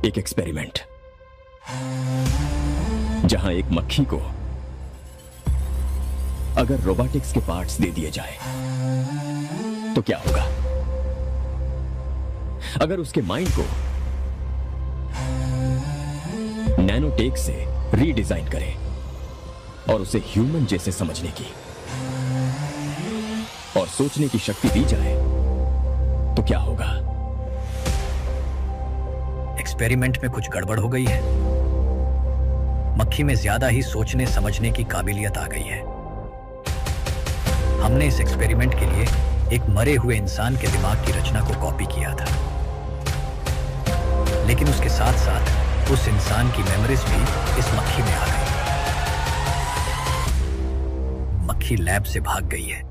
एक एक्सपेरिमेंट जहां एक मक्खी को अगर रोबोटिक्स के पार्ट्स दे दिए जाए तो क्या होगा? अगर उसके माइंड को नैनोटेक से रीडिजाइन करें और उसे ह्यूमन जैसे समझने की और सोचने की शक्ति दी जाए तो क्या होगा? एक्सपेरिमेंट में कुछ गड़बड़ हो गई है। मक्खी में ज्यादा ही सोचने समझने की काबिलियत आ गई है। हमने इस एक्सपेरिमेंट के लिए एक मरे हुए इंसान के दिमाग की रचना को कॉपी किया था, लेकिन उसके साथ साथ उस इंसान की मेमोरीज भी इस मक्खी में आ गई। मक्खी लैब से भाग गई है।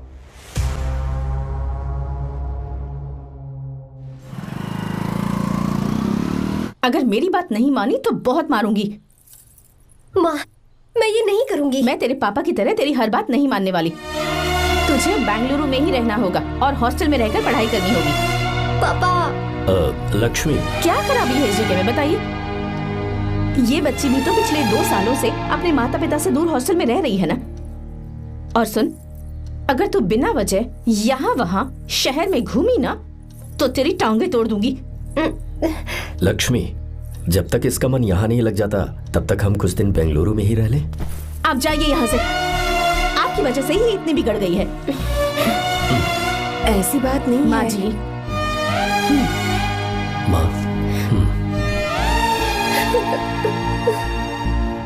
अगर मेरी बात नहीं मानी तो बहुत मारूंगी। माँ, मैं ये नहीं करूंगी। मैं तेरे पापा की तरह तेरी हर बात नहीं मानने वाली। तुझे बेंगलुरु में ही रहना होगा और हॉस्टल में रहकर पढ़ाई करनी होगी। पापा। लक्ष्मी, क्या खराबी है इस जगह में बताइए? ये बच्ची भी तो पिछले 2 सालों से अपने माता पिता से दूर हॉस्टल में रह रही है ना। और सुन, अगर तू बिना वजह यहाँ वहाँ शहर में घूमी ना तो तेरी टांगें तोड़ दूंगी। लक्ष्मी, जब तक इसका मन यहाँ नहीं लग जाता तब तक हम कुछ दिन बेंगलुरु में ही रह लें। आप जाइए यहाँ से। आपकी वजह से ही इतनी बिगड़ गई है। ऐसी बात नहीं माँ है। जी। माँ।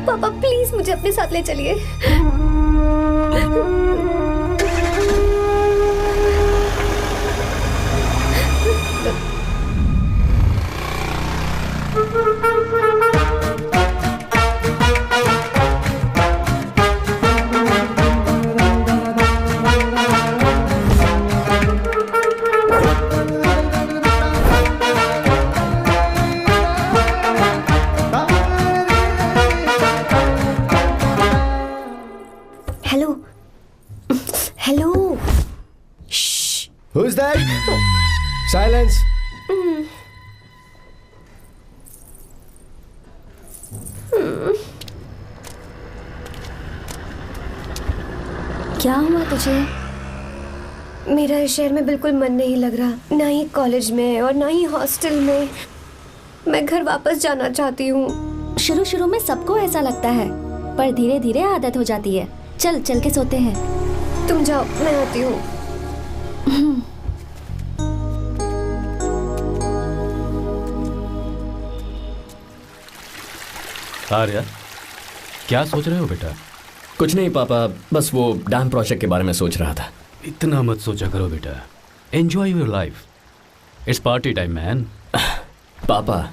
पापा प्लीज मुझे अपने साथ ले चलिए। Hello hello. Who's that? Silence. क्या हुआ तुझे? मेरा इस शहर में बिल्कुल मन नहीं लग रहा, ना ही कॉलेज में और ना ही हॉस्टल में। मैं घर वापस जाना चाहती हूँ। शुरू शुरू में सबको ऐसा लगता है, पर धीरे धीरे आदत हो जाती है। चल चल के सोते हैं। तुम जाओ, मैं आती हूँ। आर्या, क्या सोच रहे हो बेटा? कुछ नहीं पापा, बस वो डैम प्रोजेक्ट के बारे में सोच रहा था। इतना मत सोचा करो बेटा। Enjoy your life. It's party time man. पापा,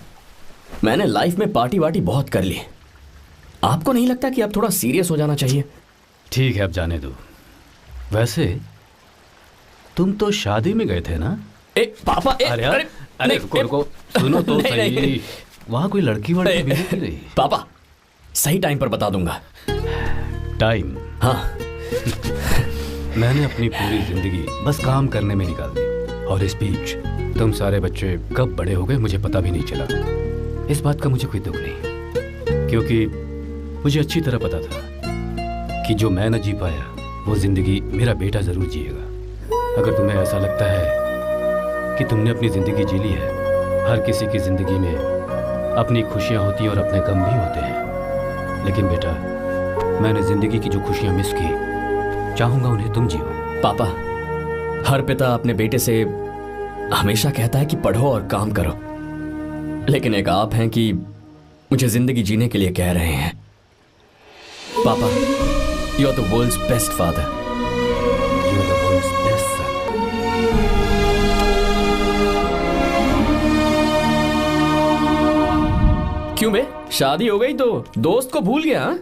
मैंने लाइफ में पार्टी वार्टी बहुत कर ली। आपको नहीं लगता कि अब थोड़ा सीरियस हो जाना चाहिए? ठीक है, अब जाने दो। वैसे तुम तो शादी में गए थे ना? पापा, अरे रुको, सुनो तो सही। वहां कोई लड़की वड़की मिली नहीं रही? पापा, सही टाइम पर बता दूंगा। टाइम? हाँ। मैंने अपनी पूरी जिंदगी बस काम करने में निकाल दी, और इस बीच तुम सारे बच्चे कब बड़े हो गए मुझे पता भी नहीं चला। इस बात का मुझे कोई दुख नहीं, क्योंकि मुझे अच्छी तरह पता था कि जो मैं न जी पाया वो जिंदगी मेरा बेटा जरूर जिएगा। अगर तुम्हें ऐसा लगता है कि तुमने अपनी जिंदगी जी ली है, हर किसी की जिंदगी में अपनी खुशियां होती हैं और अपने गम भी होते हैं, लेकिन बेटा मैंने जिंदगी की जो खुशियां मिस की, चाहूंगा उन्हें तुम जियो। पापा, हर पिता अपने बेटे से हमेशा कहता है कि पढ़ो और काम करो, लेकिन एक आप हैं कि मुझे जिंदगी जीने के लिए कह रहे हैं। पापा, you are the world's best father. You are the world's best son. क्यों बे, शादी हो गई तो दोस्त को भूल गया?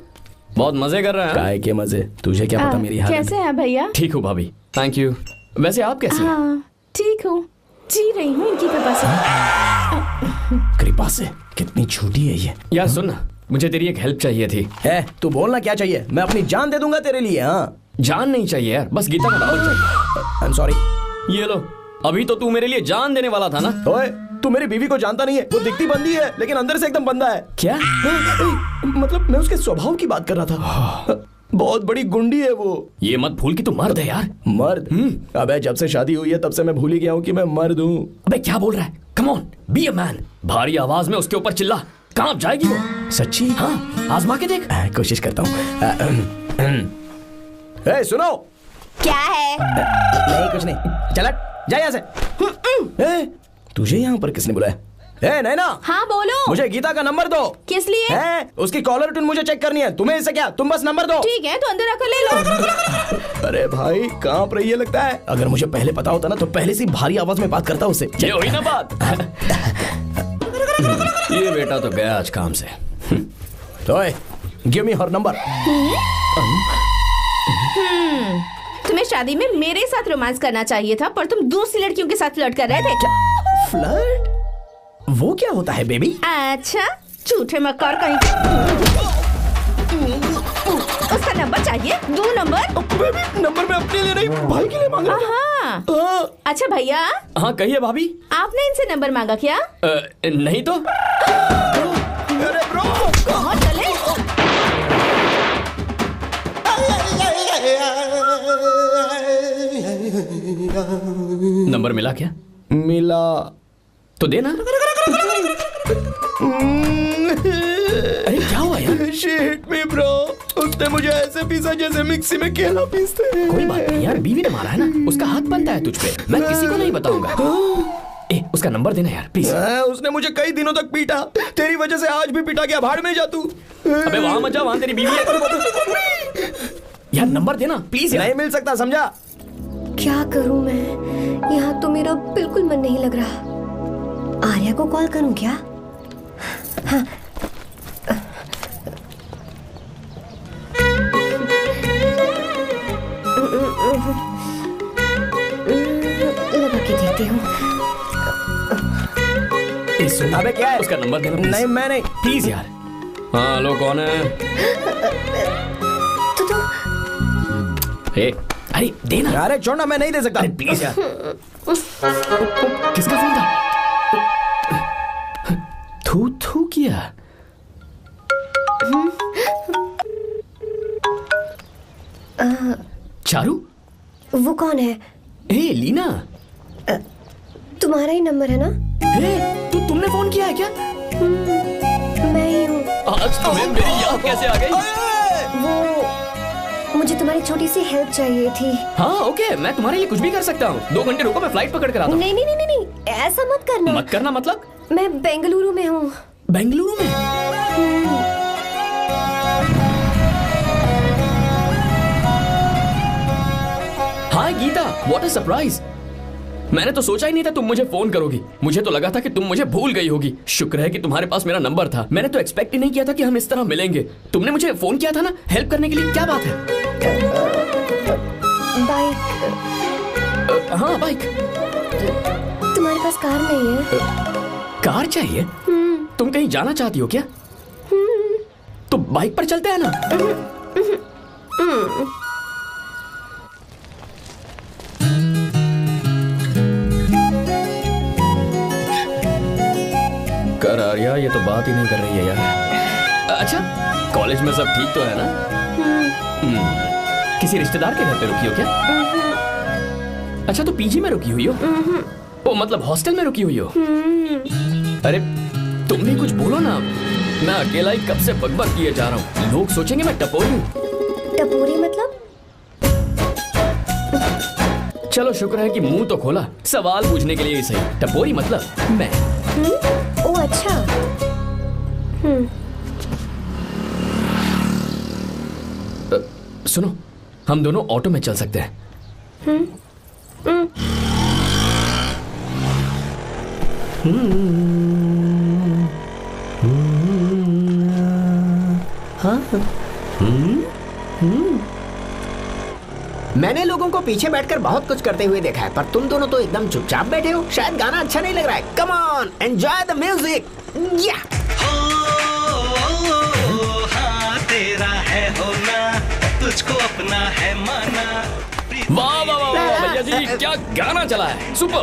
बहुत मजे कर रहा है। काय के मजे, तुझे क्या पता मेरी हालत। कैसे हैं भैया? ठीक हूँ भाभी, थैंक यू। वैसे आप कैसे हैं? हाँ ठीक हूँ, जी रही हूँ इनकी कृपा से। कृपा से? कितनी झूठी है ये। यार सुन ना, मुझे तेरी एक हेल्प चाहिए थी। है, तू बोलना क्या चाहिए? मैं अपनी जान दे दूंगा तेरे लिए। हाँ, जान नहीं चाहिए यार, बस गीता का नंबर चाहिए। I am sorry. ये लो, अभी तो तू मेरे लिए जान देने वाला था ना। ओए, तू मेरी बीवी को जानता नहीं है। वो दिखती बंदी है लेकिन अंदर से एकदम बंदा है। क्या? मतलब मैं उसके स्वभाव की बात कर रहा था। बहुत बड़ी गुंडी है वो। ये मत भूल कि तू मर्द है यार। मर्द? अबे जब से शादी हुई है तब से मैं भूल ही गया हूँ कि मैं मर्द हूँ। अबे क्या बोल रहा है? Come on, be a man. भारी आवाज में उसके ऊपर चिल्ला। कहाँ जाएगी वो? सच्ची? हाँ, आजमा के देख। कोशिश करता हूँ। सुनो। क्या है? नहीं कुछ नहीं, चल जा यहाँ से। तुझे यहाँ पर किसने बुलाया? नैना। हाँ बोलो। मुझे गीता का नंबर दो। किस लिए? उसकी कॉलर ट्यून मुझे चेक करनी है। तुम्हें इससे क्या, तुम बस नंबर दो। ठीक है तो अंदर आकर ले लो। अरे भाई कांप रही है लगता है। अगर मुझे पहले पता होता ना तो पहले से भारी आवाज में बात करता उससे। ये हुई ना बात। ये बेटा तो गया आज काम से। ओए, गिव मी हर नंबर। तुम्हें शादी में मेरे साथ रोमांस करना चाहिए था, पर तुम दूसरी लड़कियों के साथ फ्लर्ट कर रहे थे। फ्लर्ट? वो क्या होता है बेबी? अच्छा, झूठे मक्कार कहीं। उसका नंबर चाहिए? दो नंबर। बेबी नंबर मैं अपने लिए नहीं भाई के लिए मांग रहा हूं। हाँ। अच्छा भैया। हाँ कहिए भाभी। आपने इनसे नंबर मांगा क्या? नहीं तो। अरे ब्रो, कहाँ चले? नंबर मिला क्या? मिला तो देना। अरे क्या हुआ यार? She hit me bro। उसने मुझे ऐसे पीसा जैसे मिक्सी में केला पीसते हैं। कोई बात नहीं यार, बीवी ने मारा है ना, उसका हाथ बनता है तुझ पे। मैं किसी को नहीं बताऊंगा। उसका नंबर देना यार प्लीज। उसने मुझे कई दिनों तक पीटा। तेरी वजह से आज भी पीटा गया। भाड़ में जा तू। अबे वहां मत जा, वहां तेरी बीवी है। यार नंबर देना प्लीज यार। नहीं मिल सकता, समझा? क्या करूं मैं? यहाँ तो मेरा बिल्कुल मन नहीं लग रहा। आर्या को कॉल करूं क्या? हाँ। लगा के देती हूँ। अबे क्या है? उसका नंबर देना नहीं मैं नहीं। प्लीज यार। हाँ हेलो, कौन है? तो अरे देना। अरे छोड़ना, मैं नहीं दे सकता। अरे प्लीज यार। किसका फोन था? थू थू किया। चारू? वो कौन है? लीना। तुम्हारा ही नंबर है ना? तुमने फोन किया है क्या? मैं ही हूँ। आज तुम्हें मेरी याद कैसे आ गई? वो मुझे तुम्हारी छोटी सी हेल्प चाहिए थी। हाँ ओके, मैं तुम्हारे लिए कुछ भी कर सकता हूँ। 2 घंटे रुको, मैं फ्लाइट पकड़ कर आता हूँ। नहीं, ऐसा मत करना। मत करना मतलब? मैं बेंगलुरु में हूँ। बेंगलुरु में? हाय गीता, व्हाट अ सरप्राइज। मैंने तो सोचा ही नहीं था तुम मुझे फोन करोगी। मुझे तो लगा था कि तुम मुझे भूल गई होगी। शुक्र है कि तुम्हारे पास मेरा नंबर था। मैंने तो एक्सपेक्ट ही नहीं किया था कि हम इस तरह मिलेंगे। तुमने मुझे फोन किया था ना हेल्प करने के लिए। क्या बात है? बाइक। हाँ बाइक। तुम्हारे पास कार नहीं है? कार चाहिए? तुम कहीं जाना चाहती हो क्या? तो बाइक पर चलते हैं ना। कर आर्या, ये तो बात ही नहीं कर रही है यार। अच्छा, कॉलेज में सब ठीक तो है ना? किसी रिश्तेदार के घर पे रुकी हो क्या? अच्छा, तो पीजी में रुकी हुई हो? ओ मतलब हॉस्टल में रुकी हुई हो? अरे तुम भी कुछ बोलो ना। मैं अकेला ही कब से बकबक किए जा रहा हूँ। लोग सोचेंगे मैं टपोरी हूँ। टपोरी मतलब? चलो शुक्र है कि मुंह तो खोला। सवाल पूछने के लिए ही सही। टपोरी मतलब मैं। ओ अच्छा। सुनो, हम दोनों ऑटो में चल सकते हैं। मैंने लोगों को पीछे बैठकर बहुत कुछ करते हुए देखा है, पर तुम दोनों तो एकदम चुपचाप बैठे हो। शायद गाना अच्छा नहीं लग रहा है। Come on, enjoy the music. या हाँ तेरा है होना, तुझको अपना है माना। वाह वाह वाह वाह, भैया जी क्या गाना चला है, super,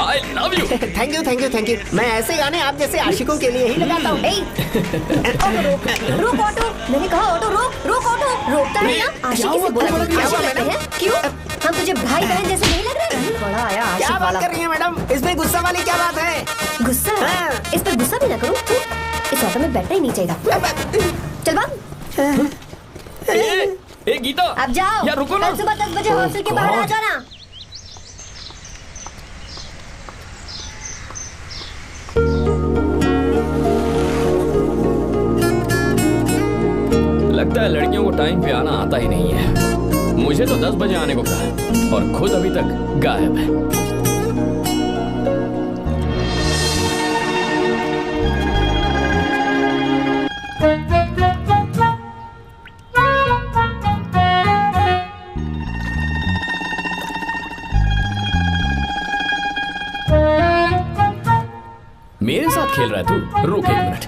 I love you. Thank you thank you thank you. मैं ऐसे गाने आप जैसे आशिकों के लिए ही लगाता हूँ। रोक ऑटो, मैंने कहा ऑटो रोक, रोक ऑटो। रोकता है ना, आशिकी से बोला आशिक लगते हैं। क्यों हम तुझे भाई बहन जैसे नहीं लग रहे? बड़ा आया आशिक क्या वाला। बात कर रही है मैडम, इसमें गुस्सा वाली क्या बात है? गुस्सा? हाँ। इस पर गुस्सा भी ना करूं। इस ऑटो में बैठना ही नहीं चाहिए था। चल भाग। ए गीता, अब जाओ। यार रुको ना। कल सुबह 10 बजे हॉस्टल के बाहर आ जाना। लगता है लड़कियों को टाइम पे आना आता ही नहीं है। मुझे तो 10 बजे आने को कहा है और खुद अभी तक गायब है। मेरे साथ खेल रहा है तू? रुक 1 मिनट।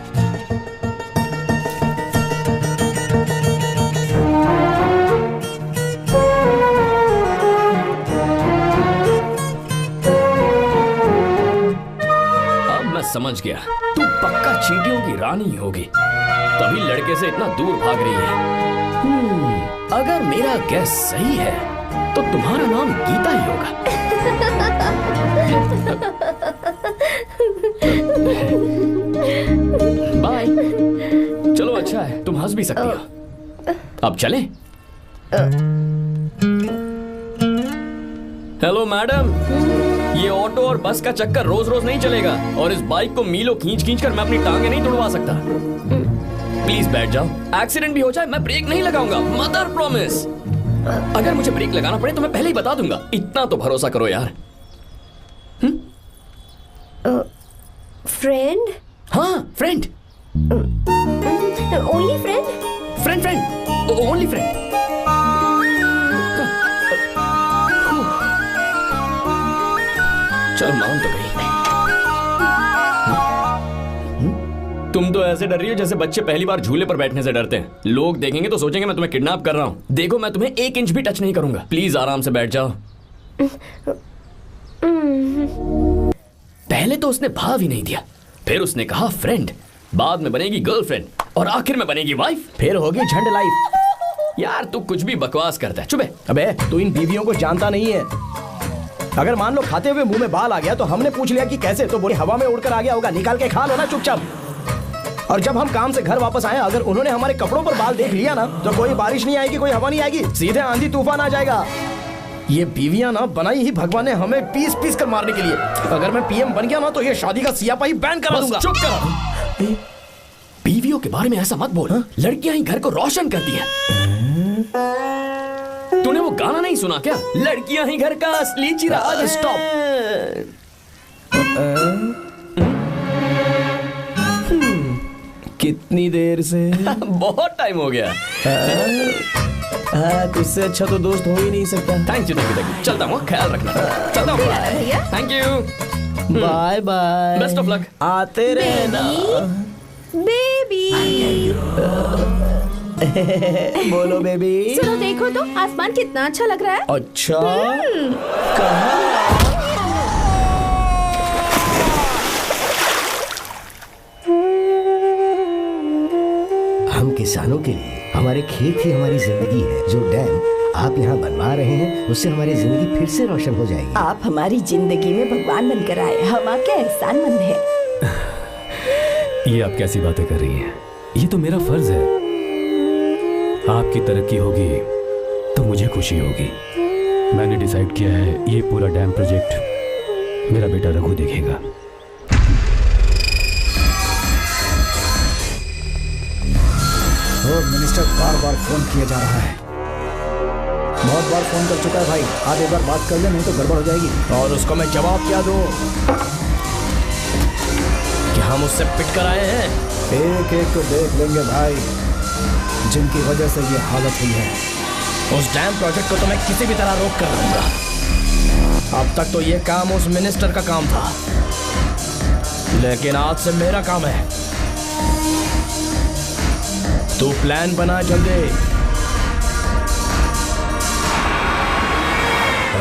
अब मैं समझ गया, तू पक्का चींटियों की रानी होगी, तभी लड़के से इतना दूर भाग रही है। अगर मेरा गैस सही है तो तुम्हारा नाम गीता ही होगा। बाय। चलो अच्छा है, तुम हंस भी सकती हो। अब चलें? हेलो मैडम, ये ऑटो और बस का चक्कर रोज रोज नहीं चलेगा और इस बाइक को मीलों खींच खींच कर मैं अपनी टांगे नहीं तुड़वा सकता। प्लीज बैठ जाओ, एक्सीडेंट भी हो जाए मैं ब्रेक नहीं लगाऊंगा, मदर प्रॉमिस। अगर मुझे ब्रेक लगाना पड़े तो मैं पहले ही बता दूंगा, इतना तो भरोसा करो यार। फ्रेंड? हाँ friend. Only friend? Friend friend, only friend. चल मान तो गई। तुम तो ऐसे डर रही हो जैसे बच्चे पहली बार झूले पर बैठने से डरते हैं। लोग देखेंगे तो सोचेंगे मैं तुम्हें किडनैप कर रहा हूँ। देखो मैं तुम्हें 1 इंच भी टच नहीं करूंगा, प्लीज आराम से बैठ जाओ। पहले तो उसने भाव ही नहीं दिया, फिर उसने कहा फ्रेंड, बाद में बनेगी गर्लफ्रेंड और आखिर में बनेगी वाइफ, फिर होगी झंड लाइफ। यार तू कुछ भी बकवास करता है, चुप है। अबे तू इन बीवियों को जानता नहीं है। अगर मान लो खाते हुए मुंह में बाल आ गया तो हमने पूछ लिया कि कैसे, तो बोली हवा में उड़कर आ गया होगा, निकाल के खा लो ना चुपचाप। और जब हम काम से घर वापस आए, अगर उन्होंने हमारे कपड़ों पर बाल देख लिया ना तो कोई बारिश नहीं आएगी, कोई हवा नहीं आएगी, सीधे आंधी तूफान आ जाएगा। ये बीवियां ना बनाई ही भगवान ने हमें पीस पीस कर मारने के लिए। अगर मैं पीएम बन गया ना तो ये शादी का सियापाही बैन करा दूंगा। चुप कर। बीवियों के बारे में ऐसा मत बोल, लड़कियां ही घर को रोशन करती हैं। तूने वो गाना नहीं सुना क्या, लड़कियां ही घर का असली चिराग। स्टॉप। कितनी देर से? बहुत टाइम हो गया। तुझसे अच्छा तो दोस्त हो ही नहीं सकता। Thank you thank you. चलता हूँ, ख्याल रखना। चलता हूँ। Thank you. Bye bye. Best of luck. आते रहना बेबी। बोलो बेबी। सुनो देखो तो आसमान कितना अच्छा लग रहा है। अच्छा कहाँ? हम किसानों के लिए हमारे खेत ही हमारी जिंदगी है। जो डैम आप यहाँ बनवा रहे हैं उससे हमारी जिंदगी फिर से रोशन हो जाएगी। आप हमारी जिंदगी में भगवान बनकर आए, हम आपके एहसानमंद हैं। ये आप कैसी बातें कर रही हैं? ये तो मेरा फर्ज है। आपकी तरक्की होगी तो मुझे खुशी होगी। मैंने डिसाइड किया है ये पूरा डैम प्रोजेक्ट मेरा बेटा रघु देखेगा। मिनिस्टर बार बार फोन किया जा रहा है। बहुत बार फोन कर चुका है भाई, आप एक बार बात कर ले, नहीं तो गड़बड़ हो जाएगी। और उसको मैं जवाब क्या दूं कि हम उससे पिट कर आए हैं? एक एक को देख लेंगे भाई, जिनकी वजह से ये हालत हुई है। उस डैम प्रोजेक्ट को तो मैं किसी भी तरह रोक कर रहूंगा। अब तक तो ये काम उस मिनिस्टर का काम था, लेकिन आज से मेरा काम है। तू प्लान बना जल्दी।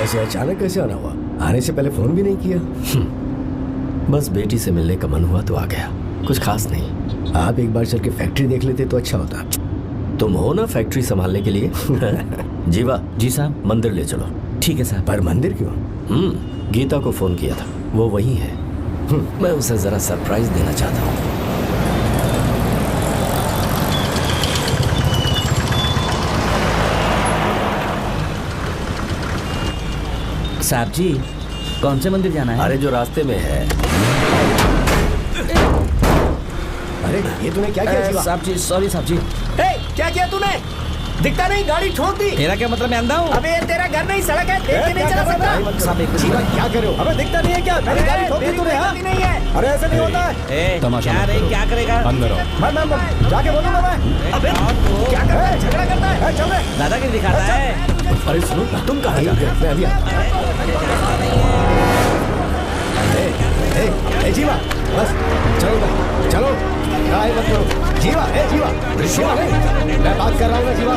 ऐसे अचानक कैसे आना हुआ? आने से पहले फोन भी नहीं किया? बस बेटी से मिलने का मन हुआ तो आ गया, कुछ खास नहीं। आप एक बार चल के फैक्ट्री देख लेते तो अच्छा होता। तुम हो ना फैक्ट्री संभालने के लिए। जीवा। जी साहब। मंदिर ले चलो। ठीक है साहब। पर मंदिर क्यों? गीता को फोन किया था, वो वही है। मैं उसे जरा सरप्राइज देना चाहता हूँ। साहब जी, कौन से मंदिर जाना है? अरे जो रास्ते में है। अरे ये तूने क्या किया? साहब जी, सॉरी साहब जी। क्या किया तूने? दिखता नहीं, गाड़ी ठोक दी। तेरा क्या मतलब, मैं अंधा हूँ? अबे ये तेरा घर नहीं, सड़क है, देख के नहीं चला सकता। साहब एक जीवा क्या करे हो? अबे दिखता नहीं है क्या? मेरी गाड़ी ठोक दी तूने? हाँ नहीं है। अरे ऐसे नहीं होता है। तमाशा क्या मत रे, करो। क्या करेगा? अंदर आओ। मैं जाके बोलूंगा मैं। अबे क्या कर रहा है? झगड़ा करता है? चल रहे दादागिरी दिखाता है। अरे सुनो, तुम कहाँ जा रहे हो? मैं अभी ए जीवा बस चलो चलो ट्राई मत करो। जीवा जीवा जीवा नहीं, मैं बात कर रहा हूँ ना जीवा।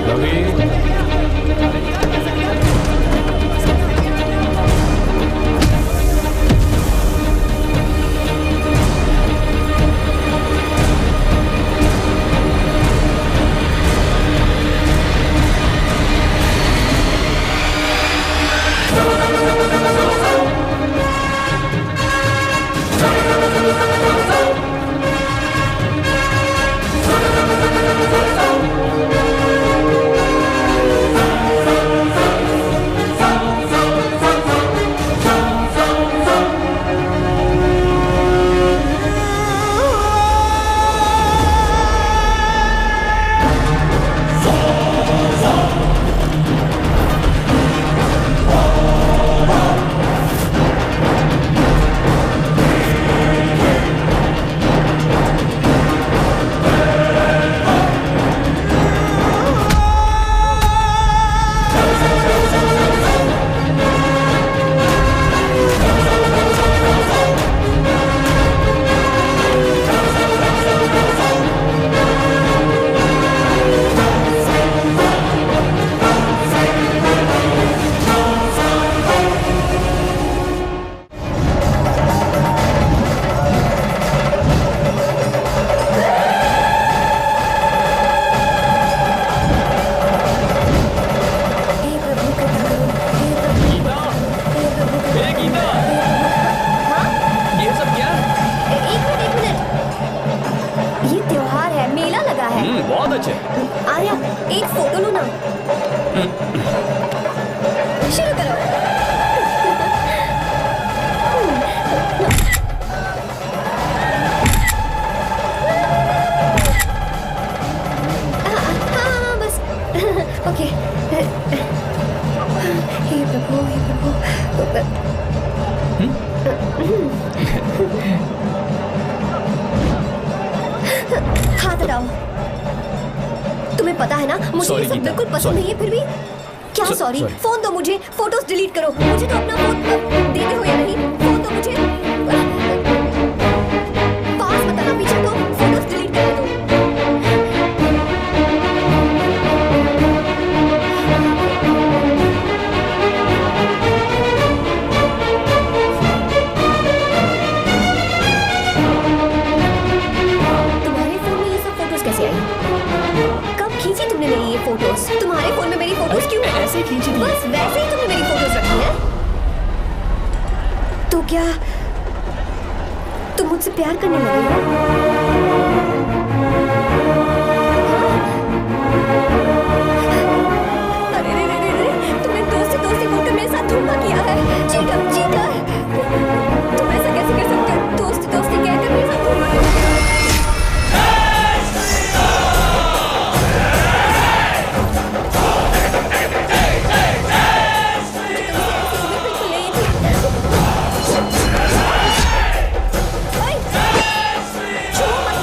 बहुत अच्छे। आर्या एक फोटो लो ना। शुरू करो। हाँ बस ओके। हे प्रभु हे प्रभु। हाथ हटाओ। तुम्हें पता है ना मुझे ये सब बिल्कुल पसंद नहीं है, फिर भी क्या सॉरी? फोन दो मुझे, फोटोज डिलीट करो। मुझे तो अपना फोन देते हो या नहीं? फोन दो मुझे। पास बताना, पीछे तो फोटोज डिलीट कर दो। तुम्हारे फोन में ये सब फोटोज कैसे आई? कब खींची तुमने मेरी ये फोटोज? तुम्हारे फोन में मेरी फोटोज क्यों ऐसे खींची थी? बस वैसे ही तुमने मेरी फोटोज रखी हैं। तो क्या तुम मुझसे प्यार करने लगे हो? अरे रे रे रे रे, तुमने दोस्ती दोस्ती बोलकर मेरे साथ धोखा किया है। चीटर चीटर, तुम ऐसा कैसे कर सकते हो? दोस्ती दोस्ती कहकर मेरे साथ धोखा किया। छुओ मत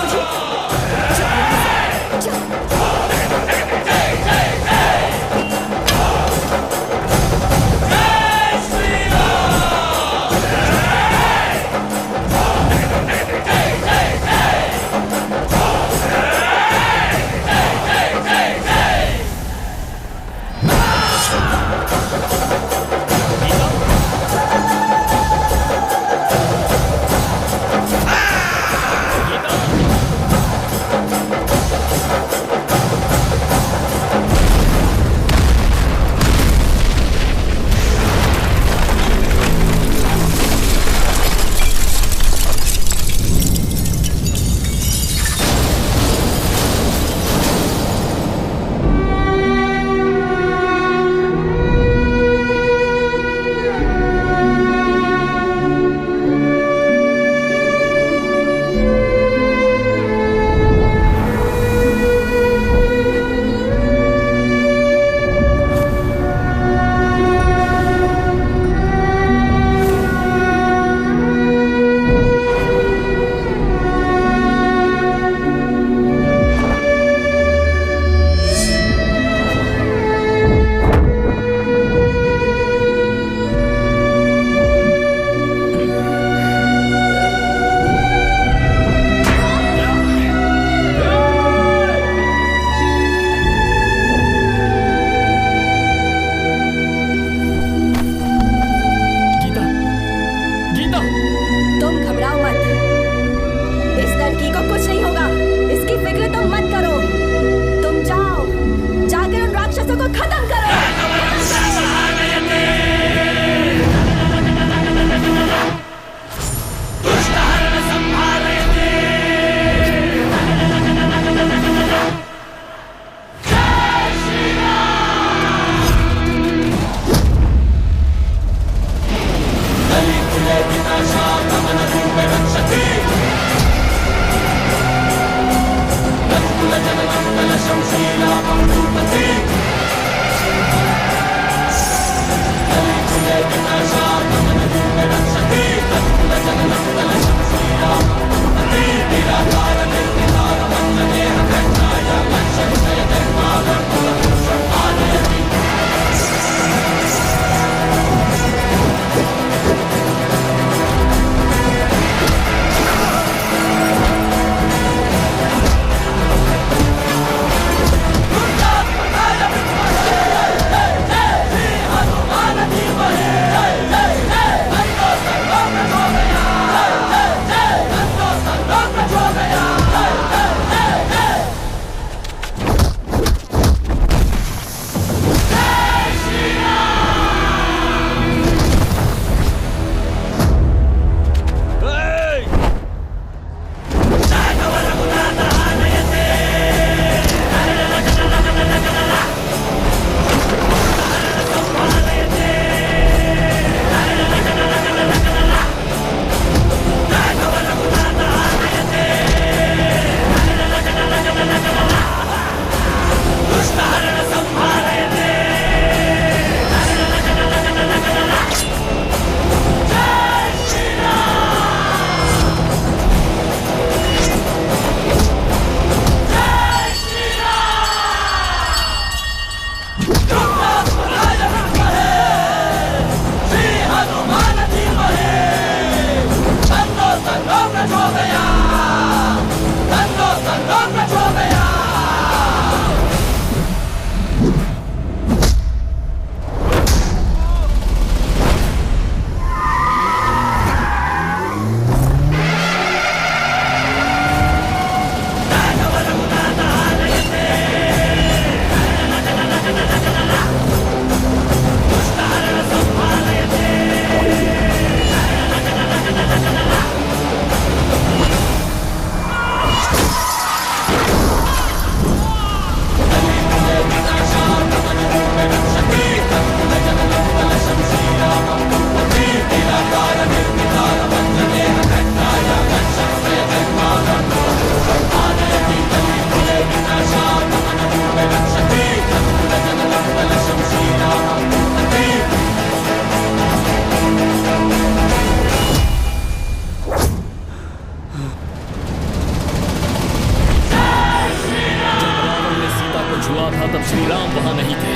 तब श्री राम वहां नहीं थे,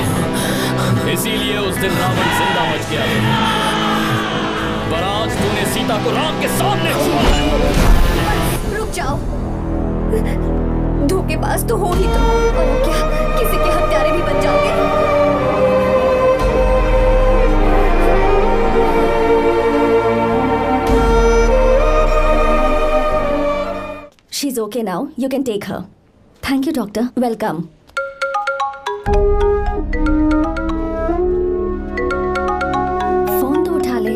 इसीलिए उस दिन रावण जिंदा बच गया। पर आज तूने सीता को राम के सामने छुआ है। रुक जाओ, धोखेबाज तो हो ही तुम, और क्या किसी के हत्यारे भी बन जाओगे? She's okay now. You can take her. Thank you, doctor. Welcome. Phone तो उठा ले।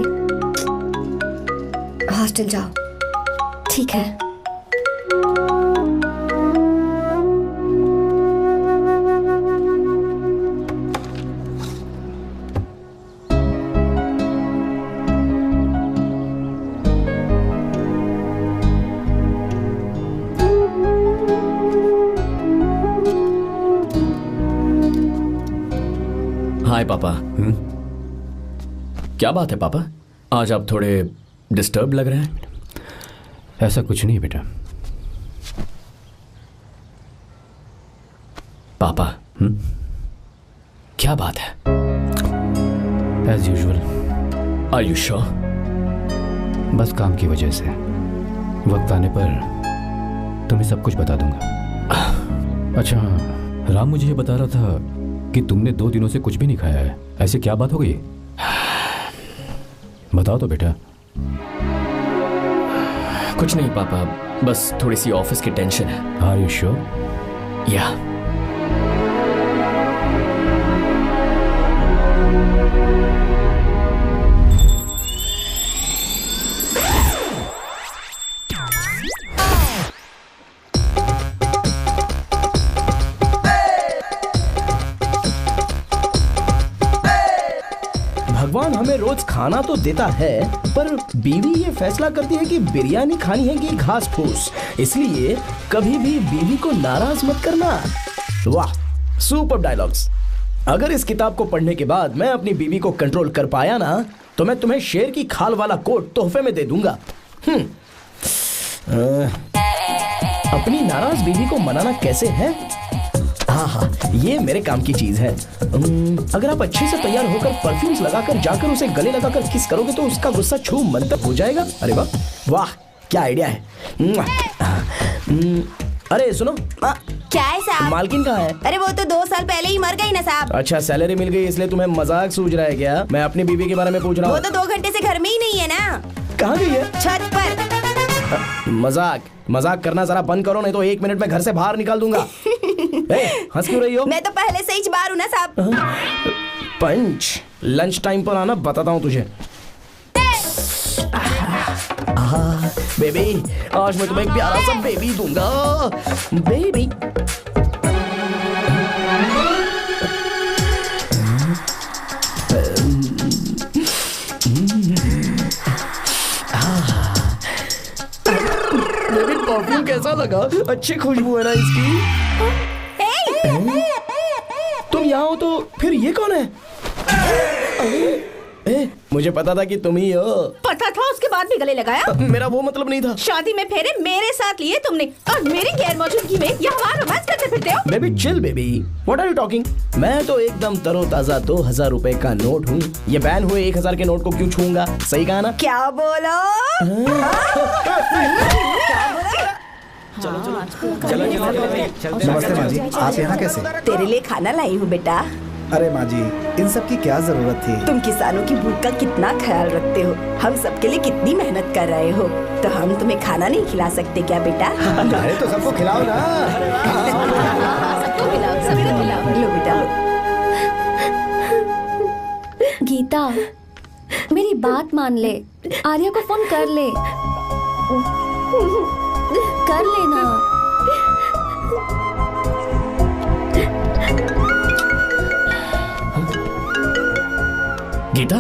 हॉस्टल जाओ। ठीक है। हाय पापा। क्या बात है पापा, आज आप थोड़े डिस्टर्ब लग रहे हैं। ऐसा कुछ नहीं बेटा। पापा क्या बात है? As usual. Are you sure? बस काम की वजह से वक्त आने पर तुम्हें सब कुछ बता दूंगा। अच्छा हाँ, राम मुझे ये बता रहा था कि तुमने 2 दिनों से कुछ भी नहीं खाया है। ऐसे क्या बात हो गई? बताओ तो बेटा। कुछ नहीं पापा, बस थोड़ी सी ऑफिस की टेंशन है। Are you sure? या। भगवान हमें रोज खाना तो देता है, पर बीवी ये फैसला करती है कि बिरयानी खानी है कि घास फूस। इसलिए कभी भी बीवी को नाराज मत करना। वाह, सुपर डायलॉग्स। अगर इस किताब को पढ़ने के बाद मैं अपनी बीवी को कंट्रोल कर पाया ना, तो मैं तुम्हें शेर की खाल वाला कोट तोहफे में दे दूंगा। अपनी नाराज बीवी को मनाना कैसे है? हाँ, ये मेरे काम की चीज है। अगर आप अच्छे से तैयार होकर परफ्यूम्स लगाकर जाकर उसे गले लगाकर किस करोगे तो उसका गुस्सा छू मंतक हो जाएगा। अरे वाह वाह, क्या आइडिया है। अरे सुनो। क्या है साहब? मालकिन कहाँ है? अरे वो तो 2 साल पहले ही मर गई ना साहब। अच्छा, सैलरी मिल गई इसलिए तुम्हें मजाक सूझ रहा है क्या? मैं अपनी बीवी के बारे में पूछ रहा हूँ। वो तो 2 घंटे से घर में ही नहीं है ना। कहाँ गई है? छत पर। मजाक करना जरा बंद करो, नहीं तो 1 मिनट में घर से बाहर निकाल दूंगा। हंस क्यों रही हो? मैं तो पहले से ही बाहर हूँ ना साहब। पंच, लंच टाइम पर आना, बताता हूँ तुझे। बेबी, आज मैं तुम्हें एक प्यारा सा बेबी दूंगा। बेबी परफ्यूम कैसा लगा? अच्छी खुशबू है ना इसकी। तुम यहाँ हो तो फिर ये कौन है? मुझे पता था कि तुम ही हो। पता था उसके बाद भी गले लगाया? मेरा वो मतलब नहीं था। शादी में फेरे मेरे साथ लिए तुमने और मेरी गैर मौजूदगी में यहाँ रोमांस करते फिरते हो। Baby chill baby, what are you talking? मैं तो एकदम तरोताजा 2000 रुपए का नोट हूँ। ये बैन हुए 1000 के नोट को क्यों छूंगा? सही कहा ना? क्या बोलो? चलो चलो नमस्ते माँ जी, आप यहाँ कैसे? तेरे लिए खाना लाई हूँ बेटा। अरे माँ जी, इन सब की क्या जरूरत थी? तुम किसानों की भूख का कितना ख्याल रखते हो, हम सबके लिए कितनी मेहनत कर रहे हो, तो हम तुम्हें खाना नहीं खिला सकते क्या बेटा? अरे तो सबको खिलाओ ना। सबको खिलाओ, सबको खिलाओ। लो बेटा लो। गीता, मेरी बात मान ले, आर्या को फोन कर ले, कर लेना। गीता,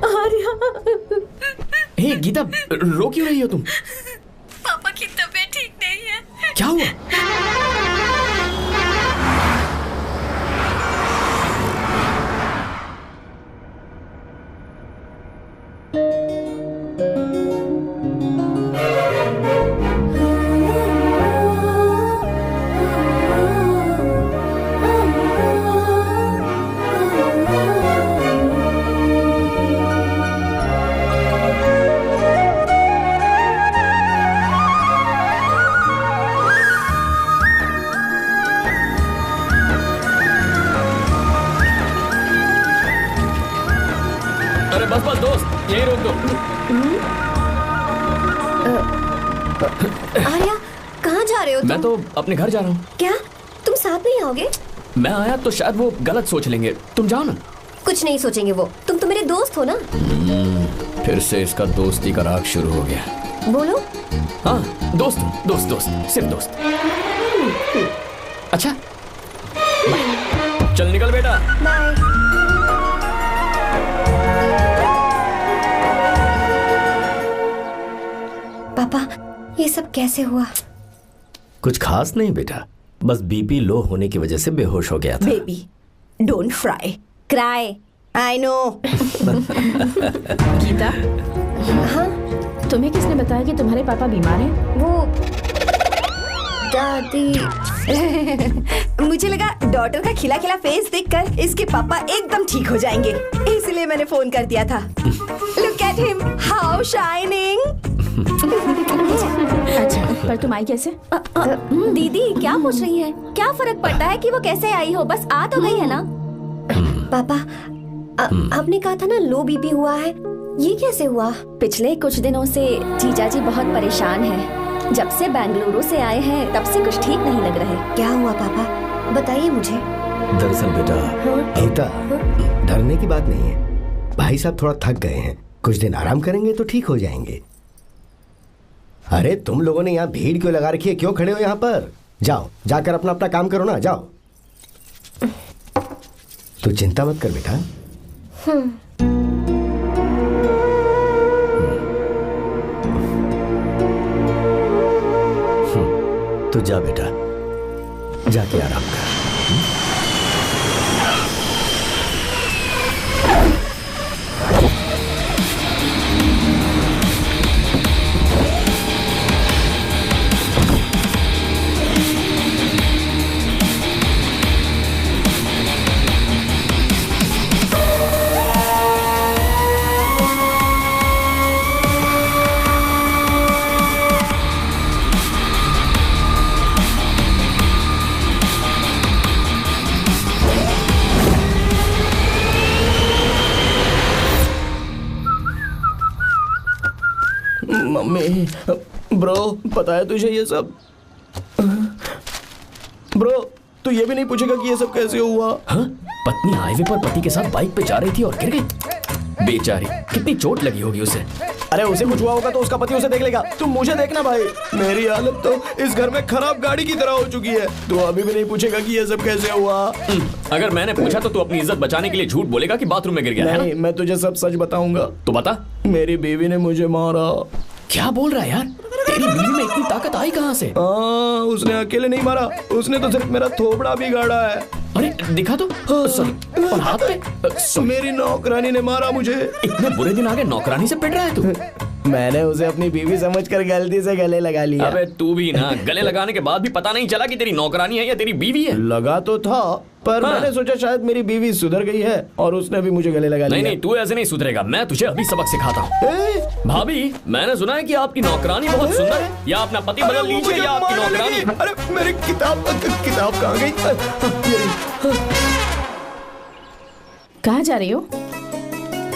आर्या, हे गीता, रो क्यों रही हो तुम? पापा की तबीयत ठीक नहीं है। क्या हुआ? अरे बस बस दोस्त, यही रोक दो। आर्या, कहाँ जा रहे हो तुम? मैं तो अपने घर जा रहा हूँ। क्या तुम साथ नहीं आओगे? मैं आया तो शायद वो गलत सोच लेंगे, तुम जाओ ना। कुछ नहीं सोचेंगे वो, तुम तो मेरे दोस्त हो ना। फिर से इसका दोस्ती का राग शुरू हो गया। बोलो। हाँ, दोस्त दोस्त दोस्त, सिर्फ दोस्त। अच्छा, चल निकल बेटा। बाय। पापा, ये सब कैसे हुआ? कुछ खास नहीं बेटा, बस बीपी लो होने की वजह से बेहोश हो गया था। Baby, don't fry, cry, I know. Gita, हाँ? तुम्हें किसने बताया कि तुम्हारे पापा बीमार हैं? वो दादी। मुझे लगा डॉटर का खिला खिला फेस देखकर इसके पापा एकदम ठीक हो जाएंगे, इसलिए मैंने फोन कर दिया था। Look at him, how shining. अच्छा, पर तुम आई कैसे? दीदी क्या पूछ रही है? क्या फर्क पड़ता है कि वो कैसे आई हो, बस आ तो गई है ना। पापा, आपने कहा था ना लो बीपी हुआ है, ये कैसे हुआ? पिछले कुछ दिनों से जीजा जी बहुत परेशान हैं। जब से बेंगलुरु से आए हैं तब से कुछ ठीक नहीं लग रहे। क्या हुआ पापा, बताइए मुझे। दरअसल बेटा, गीता, डरने की बात नहीं है। भाई साहब थोड़ा थक गए हैं, कुछ दिन आराम करेंगे तो ठीक हो जाएंगे। अरे तुम लोगों ने यहाँ भीड़ क्यों लगा रखी है? क्यों खड़े हो यहाँ पर? जाओ, जाकर अपना अपना काम करो ना, जाओ। तू चिंता मत कर बेटा। तू जा बेटा, जाके आराम कर। मम्मी, ब्रो, पता है तुझे ये सब? ब्रो, तू ये भी नहीं पूछेगा कि ये सब कैसे हुआ? हाँ? पत्नी हाईवे पर पति के साथ बाइक पे जा रही थी और गिर गई। बेचारी, कितनी चोट लगी होगी उसे। अरे उसे कुछ हुआ होगा तो उसका पति उसे देख लेगा, तुम मुझे देखना भाई। मेरी हालत तो इस घर में खराब गाड़ी की तरह हो चुकी है। तू अभी भी नहीं पूछेगा कि ये सब कैसे हुआ? अगर मैंने पूछा तो तू अपनी इज्जत बचाने के लिए झूठ बोलेगा कि बाथरूम में गिर गया है नहीं, मैं तुझे सब सच बताऊंगा। तो बता। मेरी बीवी ने मुझे मारा। क्या बोल रहा है यार? तेरी बीवी में इतनी ताकत आई कहाँ से? उसने अकेले नहीं मारा, उसने तो सिर्फ मेरा थोबड़ा बिगाड़ा है। अरे दिखा तो। सॉरी। और हाथ पे? मेरी नौकरानी ने मारा मुझे। इतने बुरे दिन आ गए, नौकरानी से पिट रहा है तू? मैंने उसे अपनी बीवी समझकर गलती से गले लगा लिया। अबे तू भी ना, गले लगाने के बाद भी पता नहीं चला कि तेरी नौकरानी है या तेरी बीवी है? लगा तो था, पर हाँ। मैंने सोचा शायद मेरी बीवी सुधर गई है और उसने भी मुझे गले लगा लिया। नहीं, तू ऐसे नहीं सुधरेगा, मैं तुझे अभी सबक सिखाता हूँ। भाभी, मैंने सुना है कि आपकी नौकरानी बहुत सुंदर है, या अपना पति बदल लीजिए या आपकी नौकरानी। अरे मेरी किताब कहाँ गई? कहाँ जा रही हो?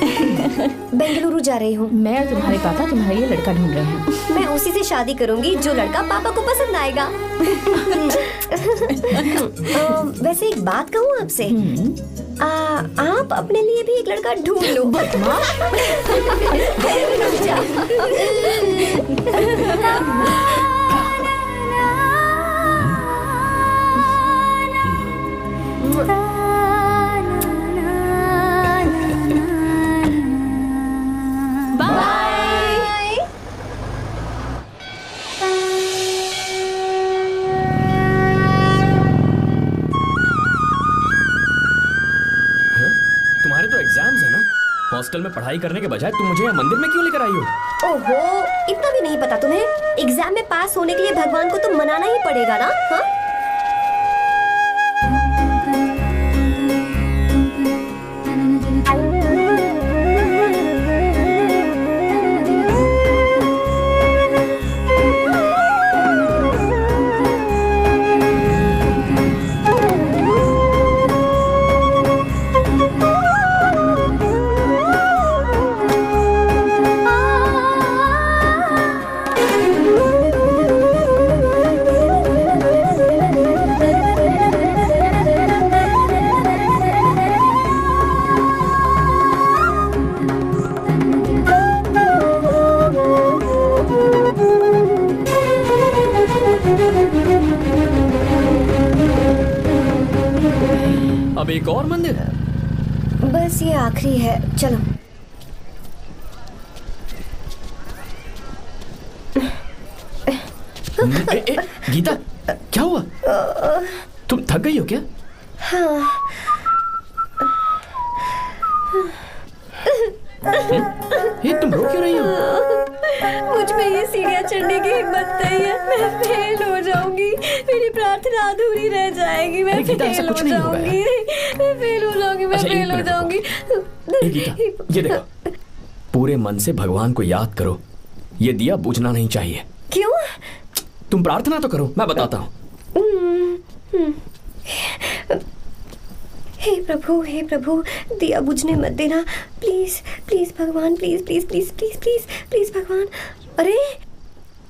बेंगलुरु जा रही हूँ। मैं और तुम्हारे पापा तुम्हारे लिए लड़का ढूंढ रहे हैं। मैं उसी से शादी करूंगी जो लड़का पापा को पसंद आएगा। वैसे एक बात कहूँ आपसे, आप अपने लिए भी एक लड़का ढूंढ लो। बदमाश। हॉस्टल में पढ़ाई करने के बजाय तुम मुझे यहाँ मंदिर में क्यों लेकर आई हो? ओहो, इतना भी नहीं पता तुम्हें? एग्जाम में पास होने के लिए भगवान को तो मनाना ही पड़ेगा ना? हाँ? अब एक और मंदिर? बस ये आखिरी है, चलो। गीता, क्या हुआ? तुम थक गई हो क्या? हाँ। ये तुम रो क्यों रही हो? मुझ में ये सीढ़ियाँ चढ़ने की हिम्मत नहीं है। मैं फेल हो जाऊंगी, मेरी प्रार्थना अधूरी रह जाएगी। मैं फेल हो जाऊंगी, मैं फेल हो जाऊंगी, मैं फेल हो जाऊंगी। गीता, ये देखो, पूरे मन से भगवान को याद करो। ये दिया बुझना नहीं चाहिए। क्यों? तुम प्रार्थना तो करो, मैं बताता हूँ। हे प्रभु, दिया बुझने मत देना, प्लीज प्लीज भगवान, please please please please please please भगवान। अरे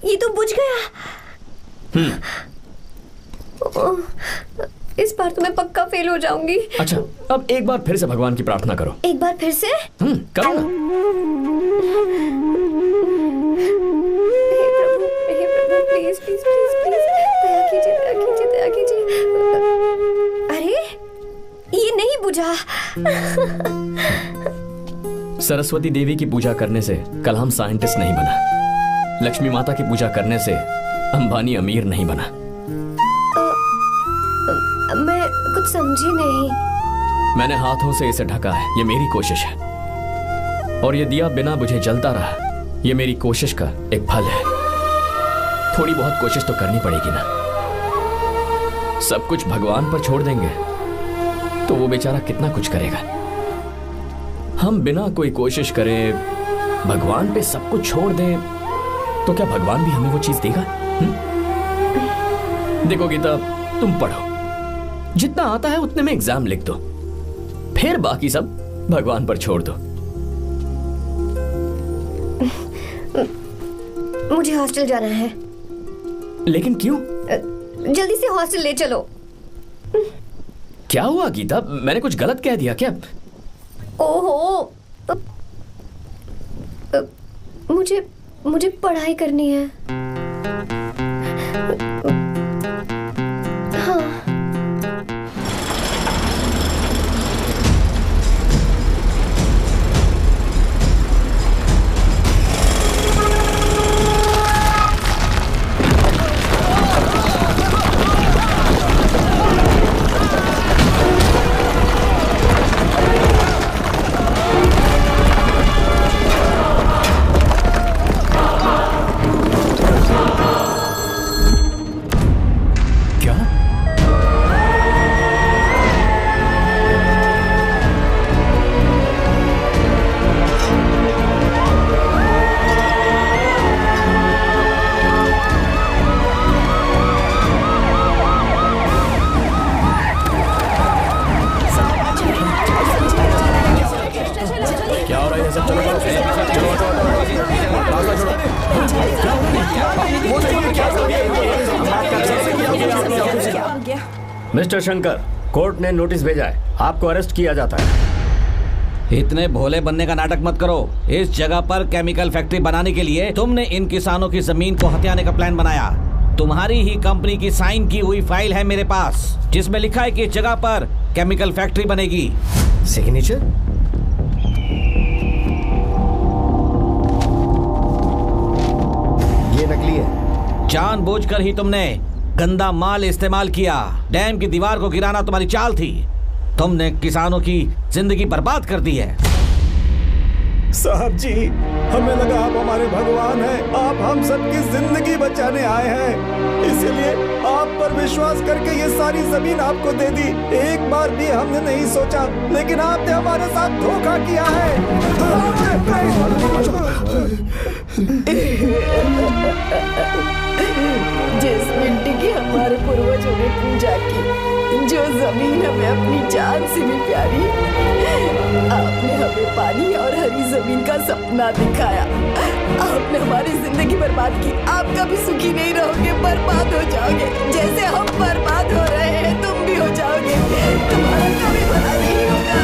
ये तो बुझ गया। इस बार तो मैं पक्का फेल हो जाऊंगी। अच्छा, अब एक बार फिर से भगवान की प्रार्थना करो। एक बार फिर से? करो ना। हे प्रभु, प्लीज प्लीज प्लीज प्लीज, दया कीजिए, दया कीजिए, दया कीजिए। अरे ये नहीं बुझा। सरस्वती देवी की पूजा करने से कलाम साइंटिस्ट नहीं बना। लक्ष्मी माता की पूजा करने से अंबानी अमीर नहीं बना। मैं कुछ समझी नहीं। मैंने हाथों से इसे ढका है, ये मेरी कोशिश है। और ये दिया बिना बुझे जलता रहा, ये मेरी कोशिश का एक फल है। थोड़ी बहुत कोशिश तो करनी पड़ेगी ना। सब कुछ भगवान पर छोड़ देंगे तो वो बेचारा कितना कुछ करेगा। हम बिना कोई कोशिश करे भगवान पे सब कुछ छोड़ दें तो क्या भगवान भी हमें वो चीज देगा? देखो गीता, तुम पढ़ो, जितना आता है उतने में एग्जाम लिख दो, फिर बाकी सब भगवान पर छोड़ दो। मुझे हॉस्टल जाना है। लेकिन क्यों? जल्दी से हॉस्टल ले चलो। क्या हुआ गीता, मैंने कुछ गलत कह दिया क्या? ओहो, मुझे पढ़ाई करनी है। हाँ। मिस्टर शंकर, कोर्ट ने नोटिस भेजा है, आपको अरेस्ट किया जाता है। इतने भोले बनने का नाटक मत करो। इस जगह पर केमिकल फैक्ट्री बनाने के लिए तुमने इन किसानों की जमीन को हथियाने का प्लान बनाया। तुम्हारी ही कंपनी की साइन की हुई फाइल है मेरे पास, जिसमें लिखा है कि इस जगह पर केमिकल फैक्ट्री बनेगी। सिग्नेचर? ये नकली है। जानबूझकर ही तुमने गंदा माल इस्तेमाल किया। डैम की दीवार को गिराना तुम्हारी चाल थी। तुमने किसानों की जिंदगी बर्बाद कर दी है। साहब जी, हमें लगा आप हमारे भगवान हैं, आप हम सबकी जिंदगी बचाने आए हैं, इसीलिए आप पर विश्वास करके ये सारी जमीन आपको दे दी। एक बार भी हमने नहीं सोचा, लेकिन आपने हमारे साथ धोखा किया है। जिस मिट्टी की हमारे पूर्वजों ने पूजा की, जो जमीन हमें अपनी जान से भी प्यारी, आपने हमें पानी और हरी जमीन का सपना दिखाया। आपने हमारी जिंदगी बर्बाद की। आप कभी सुखी नहीं रहोगे, बर्बाद हो जाओगे। जैसे हम बर्बाद हो रहे हैं, तुम भी हो जाओगे। तुम्हारा कभी भला नहीं होगा।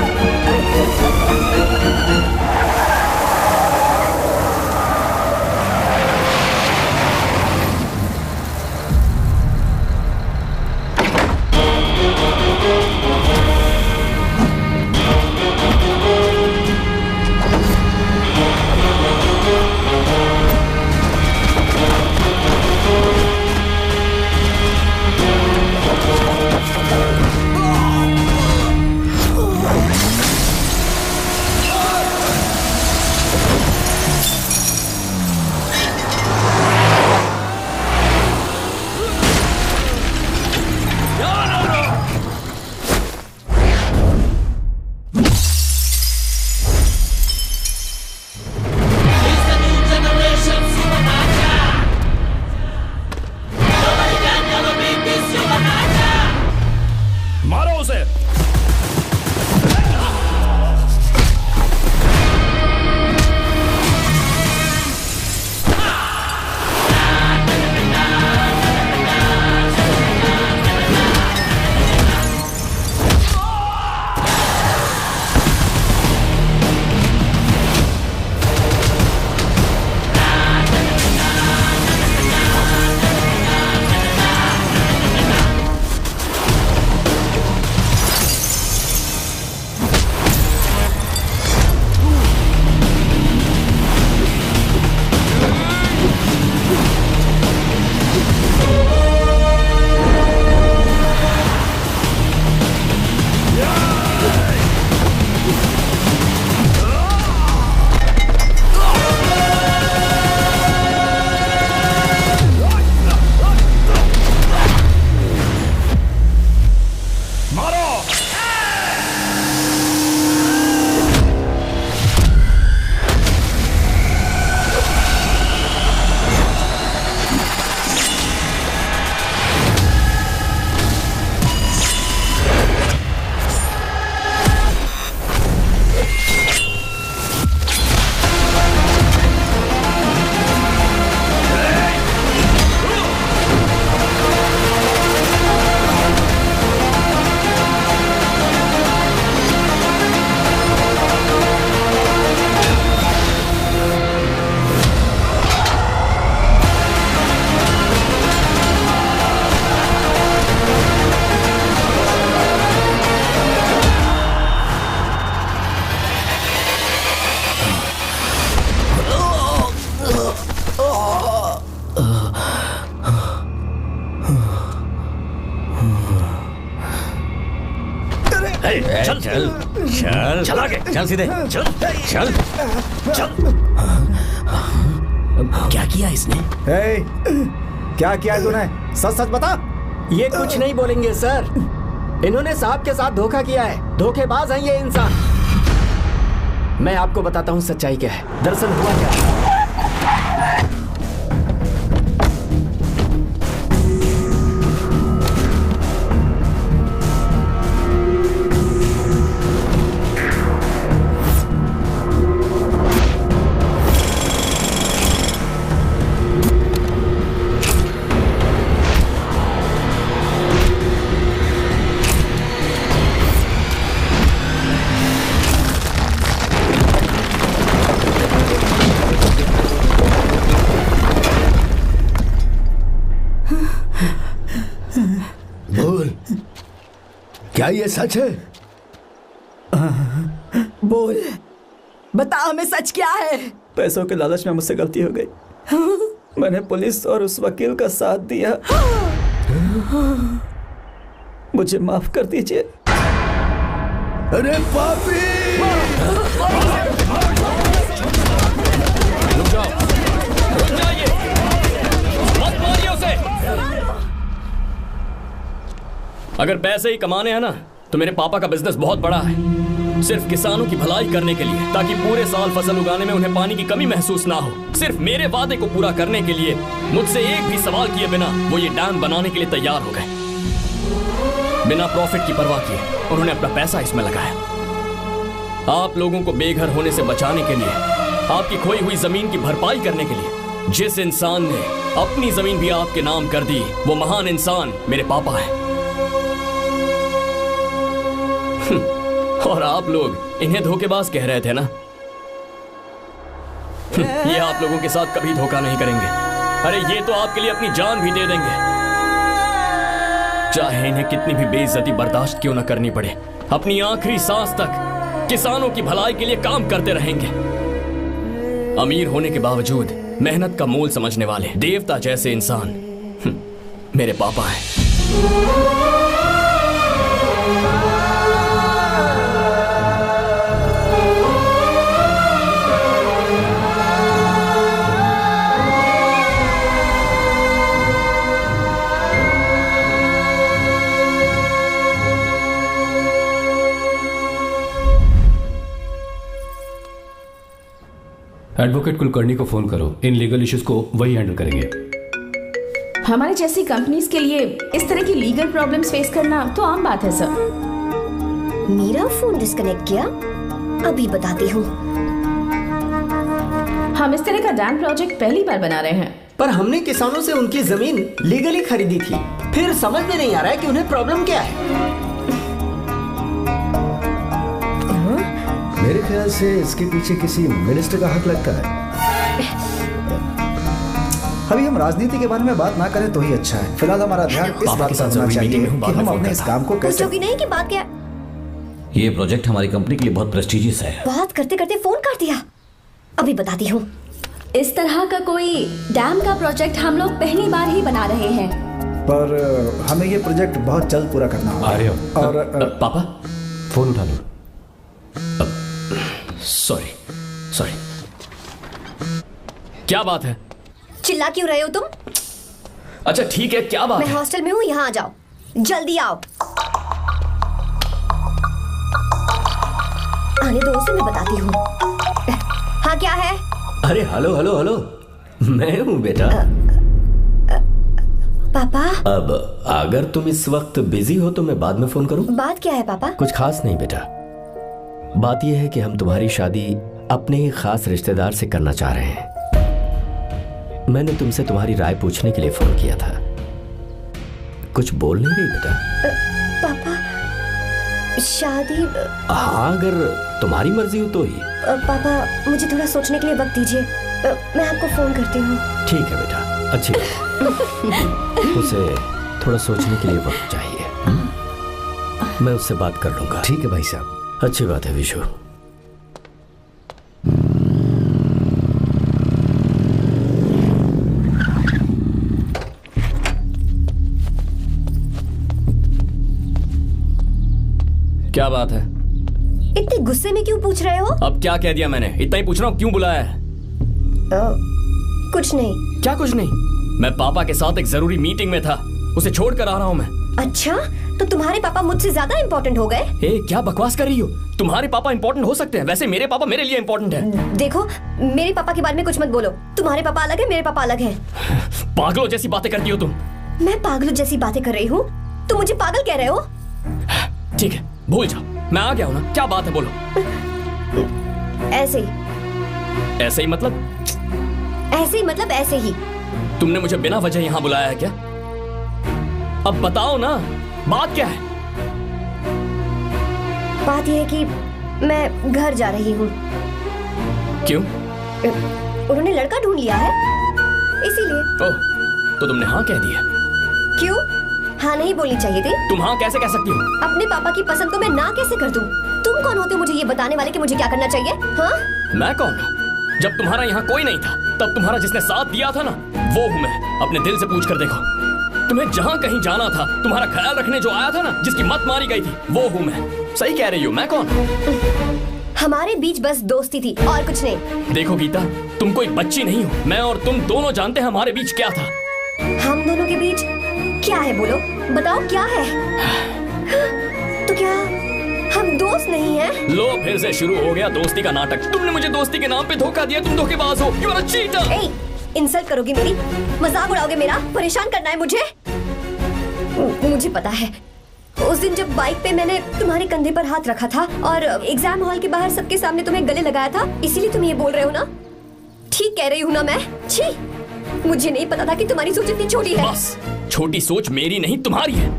चल चल चल चल आगे चल सीधे चल चल चल। क्या किया इसने? क्या किया है तूने? सच सच बता। ये कुछ नहीं बोलेंगे सर। इन्होंने साहब के साथ धोखा किया है। धोखेबाज हैं ये इंसान। मैं आपको बताता हूँ सच्चाई क्या है। दरअसल हुआ क्या है, बोल, क्या ये सच है? बोल, बता हमें सच क्या है? पैसों के लालच में मुझसे गलती हो गई। मैंने पुलिस और उस वकील का साथ दिया। मुझे माफ कर दीजिए। अरे पापी! रुक जाओ, रुक जाइए, मत मारिए उसे। अगर पैसे ही कमाने हैं ना, तो मेरे पापा का बिजनेस बहुत बड़ा है, सिर्फ किसानों की भलाई करने के लिए, ताकि पूरे साल फसल उगाने में उन्हें पानी की कमी महसूस ना हो। सिर्फ मेरे वादे को पूरा करने के लिए मुझसे एक भी सवाल किए बिना वो ये डैम बनाने के लिए तैयार हो गए। बिना प्रॉफिट की परवाह किए उन्होंने अपना पैसा इसमें लगाया। आप लोगों को बेघर होने से बचाने के लिए, आपकी खोई हुई जमीन की भरपाई करने के लिए, जिस इंसान ने अपनी जमीन भी आपके नाम कर दी, वो महान इंसान मेरे पापा है। और आप लोग इन्हें धोखेबाज कह रहे थे ना? ये आप लोगों के साथ कभी धोखा नहीं करेंगे। अरे ये तो आपके लिए अपनी जान भी दे देंगे, चाहे इन्हें कितनी भी बेइज्जती बर्दाश्त क्यों न करनी पड़े। अपनी आखिरी सांस तक किसानों की भलाई के लिए काम करते रहेंगे। अमीर होने के बावजूद मेहनत का मोल समझने वाले देवता जैसे इंसान मेरे पापा हैं। एडवोकेट कुलकर्णी को फोन करो, इन लीगल इश्यूज को वही हैंडल करेंगे। हमारे जैसी कंपनीज के लिए इस तरह की लीगल प्रॉब्लम्स फेस करना तो आम बात है सर। मेरा फोन डिस्कनेक्ट किया, अभी बताती हूँ। हम इस तरह का डैम प्रोजेक्ट पहली बार बना रहे हैं। पर हमने किसानों से उनकी जमीन लीगली खरीदी थी, फिर समझ में नहीं आ रहा है कि उन्हें प्रॉब्लम क्या है। मेरे ख्याल से इसके पीछे किसी मिनिस्टर का हक लगता है। अभी हम राजनीति के बारे में बात ना करें तो ही अच्छा है। फिलहाल हमारा ध्यान इस बात पर होना चाहिए कि हम अपने इस काम को कैसे। पूछोगी नहीं कि बात क्या? ये प्रोजेक्ट हमारी कंपनी के लिए बहुत प्रेस्टिजियस है। बात करते करते फोन काट दिया, अभी बताती हूँ। इस तरह का कोई डैम का प्रोजेक्ट हम लोग पहली बार ही बना रहे हैं, पर हमें ये प्रोजेक्ट बहुत जल्द पूरा करना होगा। और पापा फोन उठा लो। सॉरी सॉरी, क्या बात है? चिल्ला क्यों रहे हो तुम? अच्छा ठीक है, क्या बात मैं है? हॉस्टल में हूँ, यहाँ आ जाओ, जल्दी आओ। आने दो उसे, मैं बताती हूँ। हाँ क्या है? अरे हेलो हेलो हेलो, मैं हूँ बेटा। पापा। अब अगर तुम इस वक्त बिजी हो तो मैं बाद में फोन करूँ? बात क्या है पापा? कुछ खास नहीं बेटा, बात यह है कि हम तुम्हारी शादी अपने ही खास रिश्तेदार से करना चाह रहे हैं। मैंने तुमसे तुम्हारी राय पूछने के लिए फोन किया था। कुछ बोल नहीं रही बेटा? पापा शादी। हाँ अगर तुम्हारी मर्जी हो तो ही। पापा मुझे थोड़ा सोचने के लिए वक्त दीजिए, मैं आपको फोन करती हूँ। ठीक है बेटा, अच्छी बात। उसे थोड़ा सोचने के लिए वक्त चाहिए। मैं उससे बात कर लूंगा। ठीक है भाई साहब, अच्छी बात है विशु। क्या बात है? इतने गुस्से में क्यों पूछ रहे हो? अब क्या कह दिया मैंने? इतना ही पूछ रहा हूँ, क्यों बुलाया है? कुछ नहीं। क्या कुछ नहीं? मैं पापा के साथ एक जरूरी मीटिंग में था, उसे छोड़कर आ रहा हूँ मैं। अच्छा, तो तुम्हारे पापा मुझसे ज्यादा इम्पोर्टेंट हो गए? क्या बकवास कर रही हो? तुम्हारे पापा इम्पोर्टेंट हो सकते हैं, वैसे मेरे पापा मेरे लिए इम्पोर्टेंट है। देखो, मेरे पापा के बारे में कुछ मत बोलो। तुम्हारे पापा अलग है, मेरे पापा अलग है। पागलों जैसी बातें करती हो तुम। मैं पागलों जैसी बातें कर रही हूँ? तुम मुझे पागल कह रहे हो? ठीक है, भूल जाओ, मैं आ गया हूँ ना। क्या बात है, बोलो। ऐसे ही। ऐसे ही मतलब? ऐसे ही मतलब ऐसे ही। तुमने मुझे बिना वजह यहाँ बुलाया है क्या? अब बताओ ना, बात क्या है? बात यह है कि मैं घर जा रही हूँ। क्यों? उन्होंने लड़का ढूंढ लिया है, इसीलिए। ओह, तो तुमने हाँ कह दिया? क्यों? हाँ नहीं बोलनी चाहिए थी। तुम हाँ कैसे कह सकती हो? अपने पापा की पसंद को मैं ना कैसे कर दूं? तुम कौन होते हो मुझे ये बताने वाले कि मुझे क्या करना चाहिए? हाँ? मैं कौन हूँ? जब तुम्हारा यहाँ कोई नहीं था तब तुम्हारा जिसने साथ दिया था ना, वो हूँ मैं। अपने दिल से पूछ कर देखो, तुम्हें जहाँ कहीं जाना था, तुम्हारा ख्याल रखने जो आया था ना, जिसकी मत मारी गई थी, वो हूँ मैं। सही कह रही हो, मैं कौन? हमारे बीच बस दोस्ती थी और कुछ नहीं। देखो गीता, तुम कोई बच्ची नहीं हो। मैं और तुम दोनों जानते हैं हमारे बीच क्या था। हम दोनों के बीच क्या है? बोलो, बताओ क्या है? तो क्या हम दोस्त नहीं हैं? लो फिर से शुरू हो गया दोस्ती का नाटक। तुमने मुझे दोस्ती के नाम पे धोखा दिया। तुम धोखेबाज हो। You are a cheater. ए, इंसल्ट करोगी मेरी? मजाक उड़ाओगे मेरा? परेशान करना है मुझे? मुझे पता है, उस दिन जब बाइक पे मैंने तुम्हारे कंधे पर हाथ रखा था और एग्जाम हॉल के बाहर सबके सामने तुम्हें गले लगाया था, इसीलिए तुम ये बोल रहे हो ना? ठीक कह रही हूँ ना मैं? छी, मुझे नहीं पता था कि तुम्हारी सोच इतनी छोटी है। बस, छोटी सोच मेरी नहीं तुम्हारी है।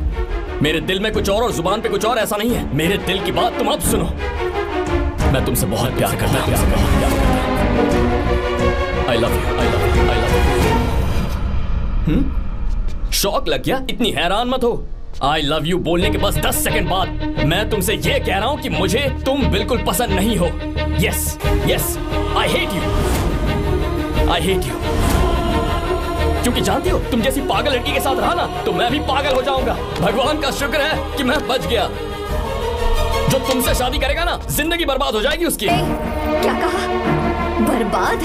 मेरे दिल में कुछ और जुबान पे कुछ और, ऐसा नहीं है। मेरे दिल की बात तुम अब सुनो। मैं तुमसे बहुत प्यार करता हूँ। I love you, I love you, I love you। शौक लग गया? इतनी हैरान मत हो। I love you बोलने के बस 10 सेकंड बाद मैं तुमसे ये कह रहा हूँ कि मुझे तुम बिल्कुल पसंद नहीं हो। Yes, yes, I hate you, I hate you। क्योंकि जानती हो, तुम जैसी पागल लड़की के साथ रहा ना, तो मैं भी पागल हो जाऊंगा। भगवान का शुक्र है कि मैं बच गया। जो तुमसे शादी करेगा ना, जिंदगी बर्बाद हो जाएगी उसकी। क्या कहा? बर्बाद?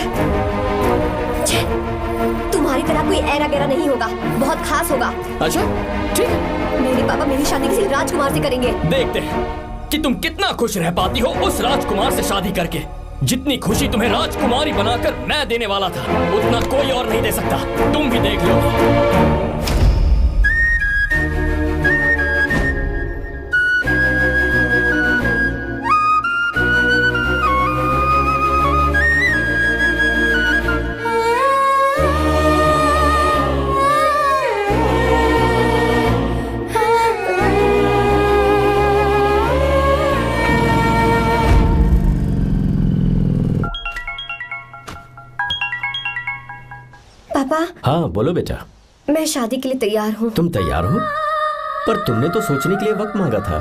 तुम्हारी तरह कोई ऐरा गैरा नहीं होगा, बहुत खास होगा। अच्छा, ठीक है। मेरे पापा मेरी शादी किसी राजकुमार से करेंगे। देखते हैं कि तुम कितना खुश रह पाती हो उस राजकुमार से शादी करके। जितनी खुशी तुम्हें राजकुमारी बनाकर मैं देने वाला था, उतना कोई और नहीं दे सकता। तुम भी देख लो। पापा। हाँ बोलो बेटा। मैं शादी के लिए तैयार हूँ। तुम तैयार हो? पर तुमने तो सोचने के लिए वक्त मांगा था।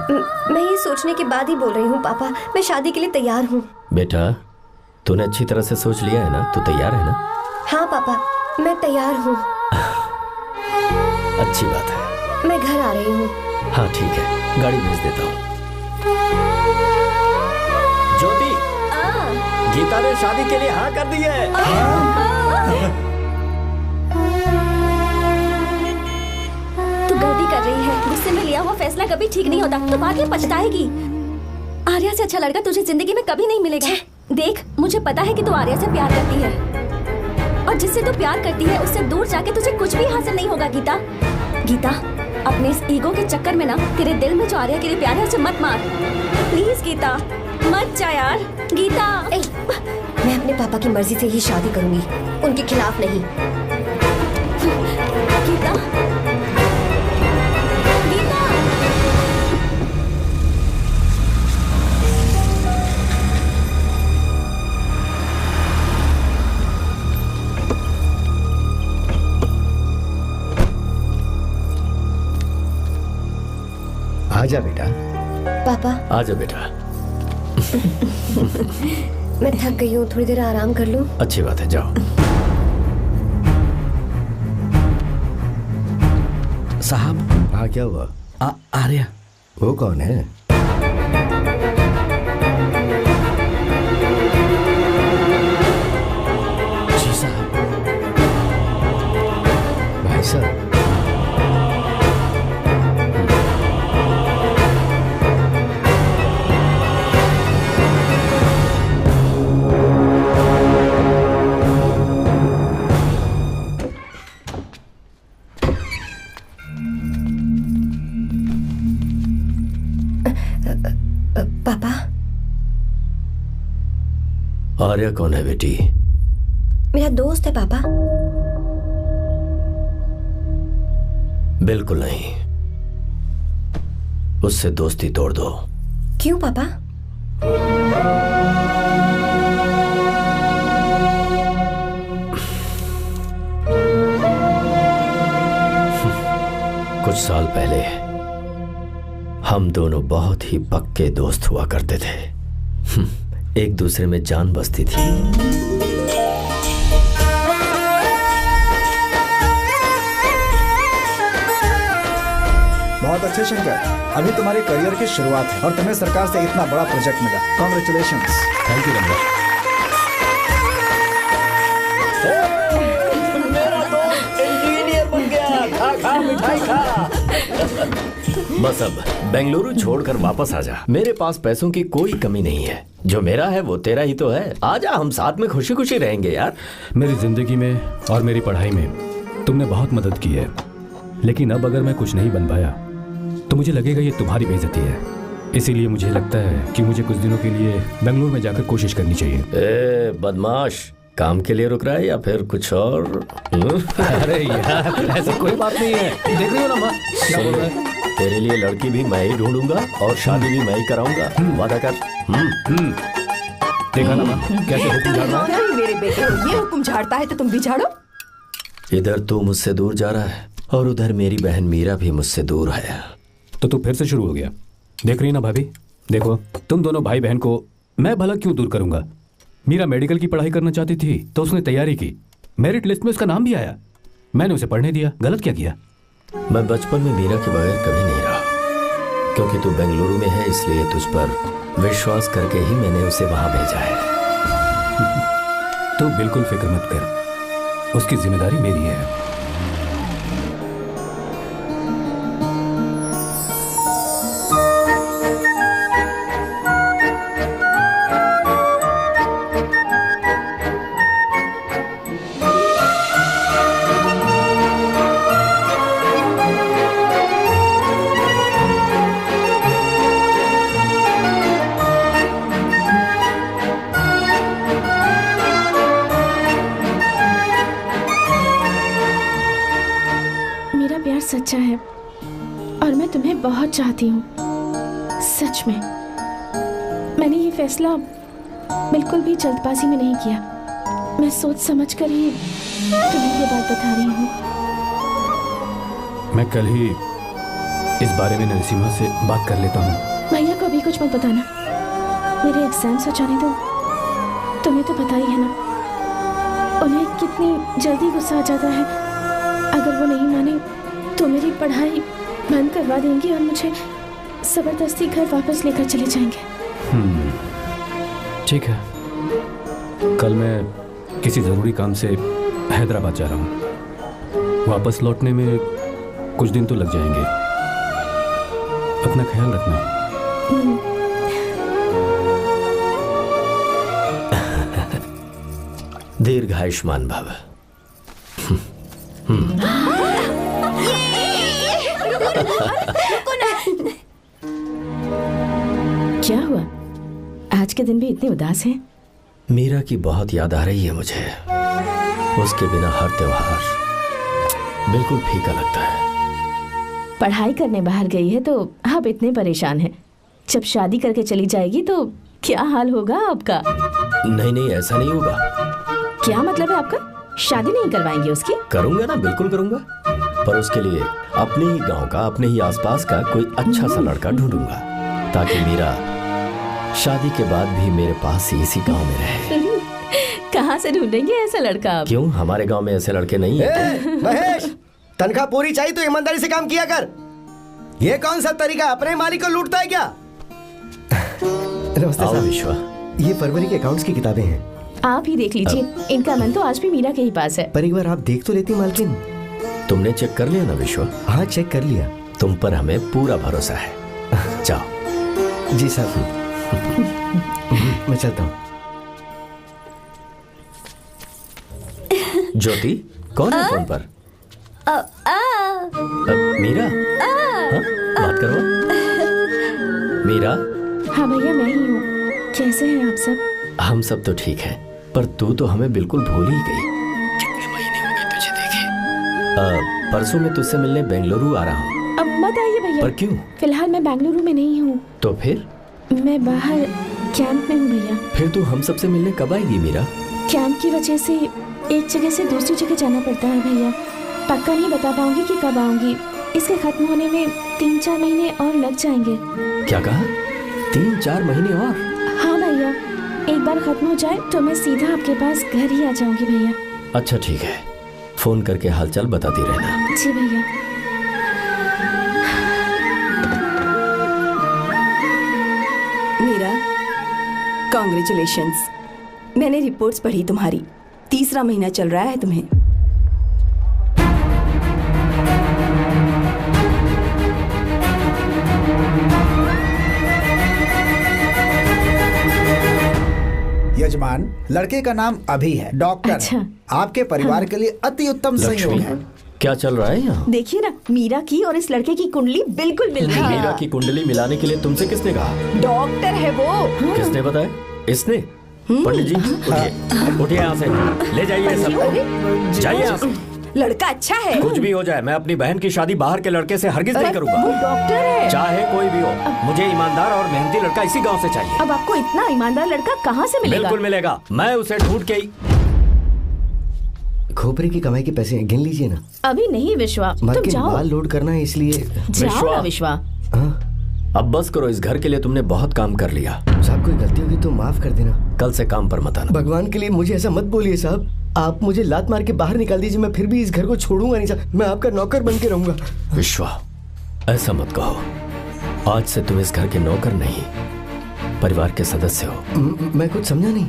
मैं ये सोचने के बाद ही बोल रही हूँ पापा, मैं शादी के लिए तैयार हूँ। बेटा, तूने अच्छी तरह से सोच लिया है ना? तू तैयार है ना? हाँ पापा, मैं तैयार हूँ। अच्छी बात है। मैं घर आ रही हूँ। हाँ ठीक है, गाड़ी भेज देता हूँ। ज्योति, गीता ने शादी के लिए हाँ कर दी है। तू गलती कर रही है। गुस्से में लिया हुआ फैसला कभी ठीक नहीं होता, तो बाद में पछताएगी। आर्या से अच्छा लड़का तुझे जिंदगी में कभी नहीं मिलेगा। देख, मुझे पता है कि तू आर्या से प्यार करती है, और जिससे तू प्यार करती है उससे दूर जाके तुझे कुछ भी हासिल नहीं होगा। गीता, गीता, अपने इस ईगो के चक्कर में ना तेरे दिल में जो आर्या के लिए प्यार है उसे मत मार। प्लीज गीता, मत जा यार। गीता, मैं अपने पापा की मर्जी से ही शादी करूंगी, उनके खिलाफ नहीं। गीता, आजा बेटा। पापा। आजा बेटा। मैं थक गई हूँ, थोड़ी देर आराम कर लूँ। अच्छी बात है, जाओ। साहब। हाँ क्या हुआ? आर्या। वो कौन है? जी साहब। भाई साहब। पापा। आर्या कौन है बेटी? मेरा दोस्त है पापा। बिल्कुल नहीं, उससे दोस्ती तोड़ दो। क्यों पापा? कुछ साल पहले हम दोनों बहुत ही पक्के दोस्त हुआ करते थे। एक दूसरे में जान बसती थी। बहुत अच्छे शंकर, अभी तुम्हारे करियर की शुरुआत है और तुम्हें सरकार से इतना बड़ा प्रोजेक्ट मिला। कॉन्ग्रेचुलेशंस। Thank you Ramesh. मेरा दोस्त इंजीनियर बन गया। खा खा मिठाई खा। बस अब बेंगलुरु छोड़कर वापस आ जा। मेरे पास पैसों की कोई कमी नहीं है। जो मेरा है वो तेरा ही तो है। आजा, हम साथ में खुशी खुशी रहेंगे यार। मेरी जिंदगी में और मेरी पढ़ाई में तुमने बहुत मदद की है, लेकिन अब अगर मैं कुछ नहीं बन पाया तो मुझे लगेगा ये तुम्हारी बेइज्जती है। इसीलिए मुझे लगता है कि मुझे कुछ दिनों के लिए बेंगलुरु में जाकर कोशिश करनी चाहिए। ए बदमाश, काम के लिए रुक रहा है या फिर कुछ और? अरे यार, ऐसी कोई बात नहीं है। देख रही हो ना माँ, क्या बोल रहा है? तेरे लिए लड़की भी मैं ही ढूंढूंगा और शादी भी मैं ही कराऊंगा। वादा कर। देखा ना माँ, कैसे हुक्म झाड़ रहा है? मेरे बेटे, ये हुक्म झाड़ता है तो तुम भी झाड़ो। इधर तू मुझसे दूर जा रहा है और उधर मेरी बहन मीरा भी मुझसे दूर है। तो तू फिर से शुरू हो गया। देख रही ना भाभी, देखो तुम दोनों भाई बहन को मैं भला क्यों दूर करूंगा। मीरा मेडिकल की पढ़ाई करना चाहती थी तो उसने तैयारी की, मेरिट लिस्ट में उसका नाम भी आया, मैंने उसे पढ़ने दिया। गलत क्या किया? मैं बचपन में मीरा के बगैर कभी नहीं रहा, क्योंकि तू बेंगलुरु में है इसलिए तुझ पर विश्वास करके ही मैंने उसे वहां भेजा है। तू बिल्कुल फिक्र मत कर, उसकी जिम्मेदारी मेरी है। सच्चा है और मैं तुम्हें बहुत चाहती हूँ, सच में। मैंने ये फैसला बिल्कुल भी जल्दबाजी में नहीं किया। मैं सोच समझ कर ही तुम्हें ये बात बता रही हूँ। मैं कल ही इस बारे में नरसिम्हा से बात कर लेता हूँ। भैया को अभी कुछ मत बताना, मेरे एग्जाम्स हो जाने दो। तुम्हें तो पता ही है ना उन्हें कितनी जल्दी गुस्सा आ जाता है। अगर वो नहीं माने तो मेरी पढ़ाई बंद करवा देंगे और मुझे जबरदस्ती घर वापस लेकर चले जाएंगे। ठीक है, कल मैं किसी ज़रूरी काम से हैदराबाद जा रहा हूँ। वापस लौटने में कुछ दिन तो लग जाएंगे। अपना ख्याल रखना। दीर्घायुष्मान भव। क्या हुआ, आज के दिन भी इतने उदास हैं? मीरा की बहुत याद आ रही है मुझे। उसके बिना हर त्योहार बिल्कुल फीका लगता है। पढ़ाई करने बाहर गई है तो आप इतने परेशान हैं। जब शादी करके चली जाएगी तो क्या हाल होगा आपका? नहीं, ऐसा नहीं होगा। क्या मतलब है आपका? शादी नहीं करवाएंगे उसकी? करूंगा ना, बिल्कुल करूंगा, पर उसके लिए अपने ही गांव का, अपने ही आसपास का कोई अच्छा सा लड़का ढूंढूंगा ताकि मीरा शादी के बाद भी मेरे पास ही इसी गांव में रहे। कहाँ से ढूंढेंगे ऐसा लड़का आप? क्यों, हमारे गांव में ऐसे लड़के नहीं हैं? महेश, तनख्वाह पूरी चाहिए तो ईमानदारी से काम किया कर। ये कौन सा तरीका, अपने मालिक को लूटता है क्या? नमस्ते साहब। विश्वा, ये फरवरी के अकाउंट्स की किताबें हैं, आप ही देख लीजिए। इनका मन तो आज भी मीरा के ही पास है। पर एक बार आप देख तो लेती मालकिन। तुमने चेक कर लिया ना विश्वा? हाँ, चेक कर लिया। तुम पर हमें पूरा भरोसा है। जाओ। जी साहब। मैं चलता हूँ। ज्योति, कौन है फोन पर? मीरा? हाँ? बात करो। मीरा? हाँ भैया, मैं ही हूँ। कैसे हैं आप सब? हम सब तो ठीक हैं, पर तू तो हमें बिल्कुल भूल ही गई। कितने महीने हो गए तुझे देखे। परसों मैं तुझसे मिलने बेंगलुरु आ रहा हूँ। अब मत आइए भैया। पर क्यों? फिलहाल मैं बेंगलुरु में नहीं हूँ। तो फिर? मैं बाहर कैंप में हूँ भैया। फिर तू हम सबसे मिलने कब आएगी मीरा? कैंप की वजह से एक जगह से दूसरी जगह जाना पड़ता है भैया। पक्का नहीं बता पाऊंगी कि कब आऊंगी। इसके खत्म होने में 3-4 महीने और लग जाएंगे। क्या कहा? 3-4 महीने और? हाँ भैया, एक बार खत्म हो जाए तो मैं सीधा आपके पास घर ही आ जाऊंगी भैया। अच्छा ठीक है, फोन करके हालचाल बताती रहना। जी भैया। मीरा, कॉन्ग्रेचुलेशंस। मैंने रिपोर्ट्स पढ़ी तुम्हारी, 3रा महीना चल रहा है तुम्हें। यजमान, लड़के का नाम अभी है, डॉक्टर। अच्छा। आपके परिवार के लिए अति उत्तम संयोग है। क्या चल रहा है यहाँ? देखिए ना, मीरा की और इस लड़के की कुंडली बिल्कुल मिल रही है। मीरा की कुंडली मिलाने के लिए तुमसे किसने कहा? डॉक्टर है वो। किसने बताया? इसने? पंडित जी उठिए, उठिए यहाँ से, ले जाइए सब, जाइए यहाँ से। लड़का अच्छा है। कुछ भी हो जाए, मैं अपनी बहन की शादी बाहर के लड़के से हरगिज नहीं करूंगा। वो डॉक्टर है। चाहे कोई भी हो, मुझे ईमानदार और मेहनती लड़का इसी गांव से चाहिए। अब आपको इतना ईमानदार लड़का कहाँ से मिलेगा? बिल्कुल मिलेगा, मैं उसे ढूंढ के ही। खोपरे की कमाई के पैसे गिन लीजिए ना। अभी नहीं विश्वा, मर तुम के जाओ। बाल लोड करना है इसलिए। जाओ ना विश्वा। अब बस करो, इस घर के लिए तुमने बहुत काम कर लिया। साहब कोई गलती होगी तो माफ कर देना। कल से काम पर मत आना। भगवान के लिए मुझे ऐसा मत बोलिए साहब। आप मुझे लात मार के बाहर निकाल दीजिए, मैं फिर भी इस घर को छोड़ूंगा नहीं साहब। मैं आपका नौकर बन के रहूंगा। विश्वा, ऐसा मत कहो। आज से तुम इस घर के नौकर नहीं, परिवार के सदस्य हो। मैं कुछ समझा नहीं।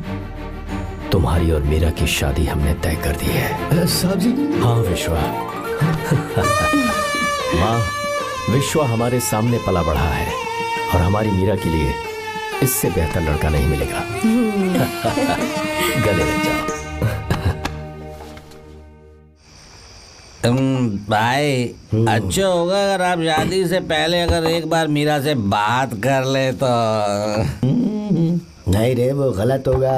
तुम्हारी और मीरा की शादी हमने तय कर दी है। साहब जी। हाँ विश्वा। माँ, विश्वा हमारे सामने पला बढ़ा है और हमारी मीरा के लिए इससे बेहतर लड़का नहीं मिलेगा। गले लग जाओ। भाई, अच्छा होगा अगर आप शादी से पहले अगर एक बार मीरा से बात कर ले तो। नहीं रे, वो गलत होगा।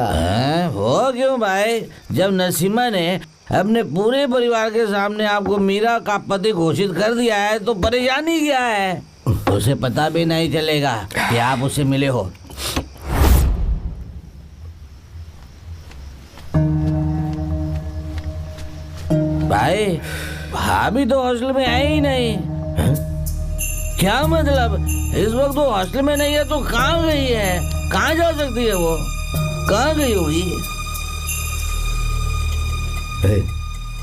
हो क्यों भाई? जब नसीमा ने अपने पूरे परिवार के सामने आपको मीरा का पति घोषित कर दिया है तो परेशानी क्या है? उसे पता भी नहीं चलेगा कि आप उससे मिले हो। भाई, भाभी तो हॉस्टल में है ही नहीं। क्या मतलब? इस वक्त वो हॉस्टल में नहीं है तो कहाँ गई है? कहाँ जा सकती है वो? कहाँ गई होगी?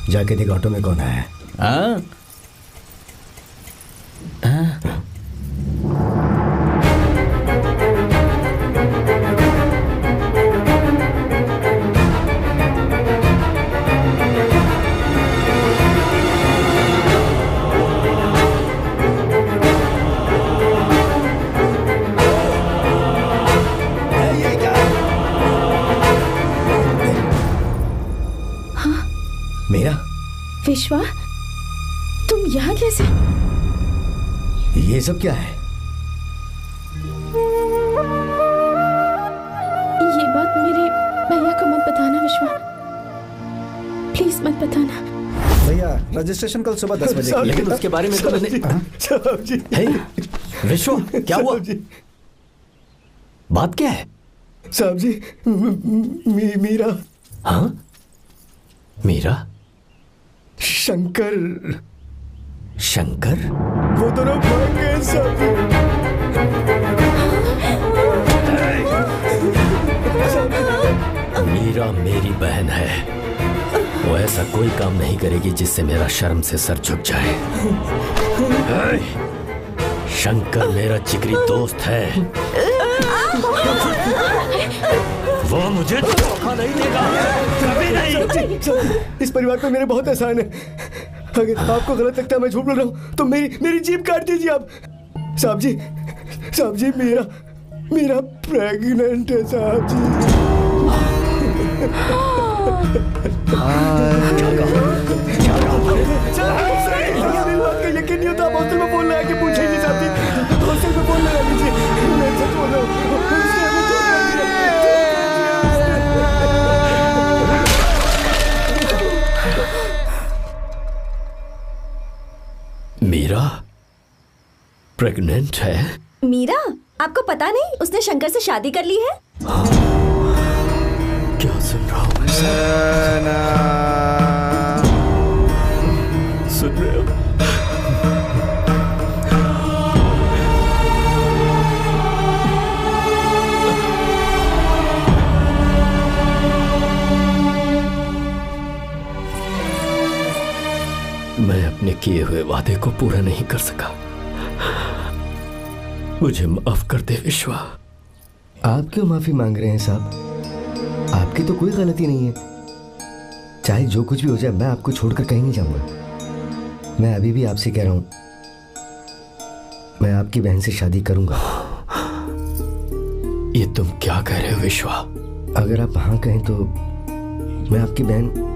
जाके देख ऑटो में कौन है। हाँ? मेरा विश्वा, तुम यहाँ कैसे? ये सब क्या है? ये बात मेरे भैया को मत बताना विश्वा, प्लीज मत बताना। भैया, रजिस्ट्रेशन कल सुबह 10 बजे। लेकिन उसके बारे में तो मैंने। विश्वा, क्या हुआ? बात क्या है? साहब जी, मीरा। हाँ, मीरा? शंकर। शंकर? वो दोनों भाग गए साहब जी। मीरा मेरी बहन है, वो ऐसा कोई काम नहीं करेगी जिससे मेरा शर्म से सर झुक जाए। शंकर मेरा जिगरी दोस्त है, वो मुझे धोखा नहीं देगा, कभी नहीं। इस परिवार पे मेरे बहुत एहसान है। अगर आपको गलत लगता है मैं झूठ बोल रहा हूँ तो मेरी जीभ काट दीजिए आप। साहब जी, मेरा प्रेग्नेंट है साहब जी। मेरी बात का यकीन नहीं होता। आप हॉस्टल में फोन लगा के पूछेंगे साहब जी। हॉस्टल में फोन लगा लीजिए, मैं सच बोल रहा हूँ। मीरा प्रेग्नेंट है? मीरा, आपको पता नहीं उसने शंकर से शादी कर ली है? क्या सुन रहा हूँ मैं? सुन रहे हो? किए हुए वादे को पूरा नहीं कर सका। मुझे माफ कर दे विश्वा। आप क्यों माफी मांग रहे हैं साहब? आपकी तो कोई गलती नहीं है। चाहे जो कुछ भी हो जाए, मैं आपको छोड़कर कहीं नहीं जाऊंगा। मैं अभी भी आपसे कह रहा हूं, मैं आपकी बहन से शादी करूंगा। ये तुम क्या कह रहे हो विश्वा? अगर आप हाँ कहें तो मैं आपकी बहन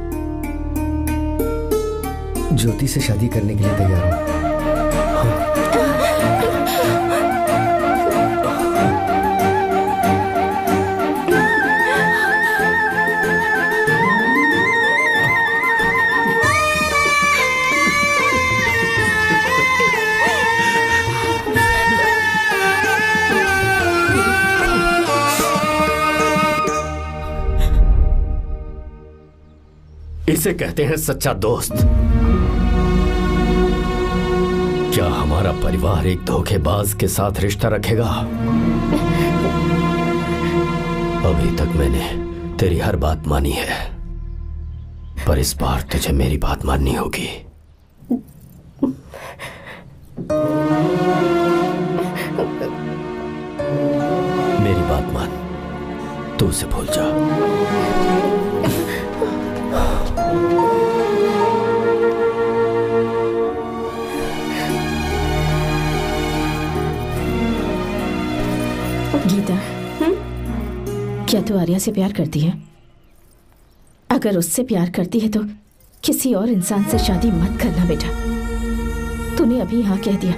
ज्योति से शादी करने के लिए तैयार हूं। इसे कहते हैं सच्चा दोस्त। क्या हमारा परिवार एक धोखेबाज के साथ रिश्ता रखेगा? अभी तक मैंने तेरी हर बात मानी है, पर इस बार तुझे मेरी बात माननी होगी। मेरी बात मान, तू उसे भूल जा। गीता, क्या तू आर्या से प्यार करती है? अगर उससे प्यार करती है तो किसी और इंसान से शादी मत करना बेटा। तूने अभी हाँ कह दिया,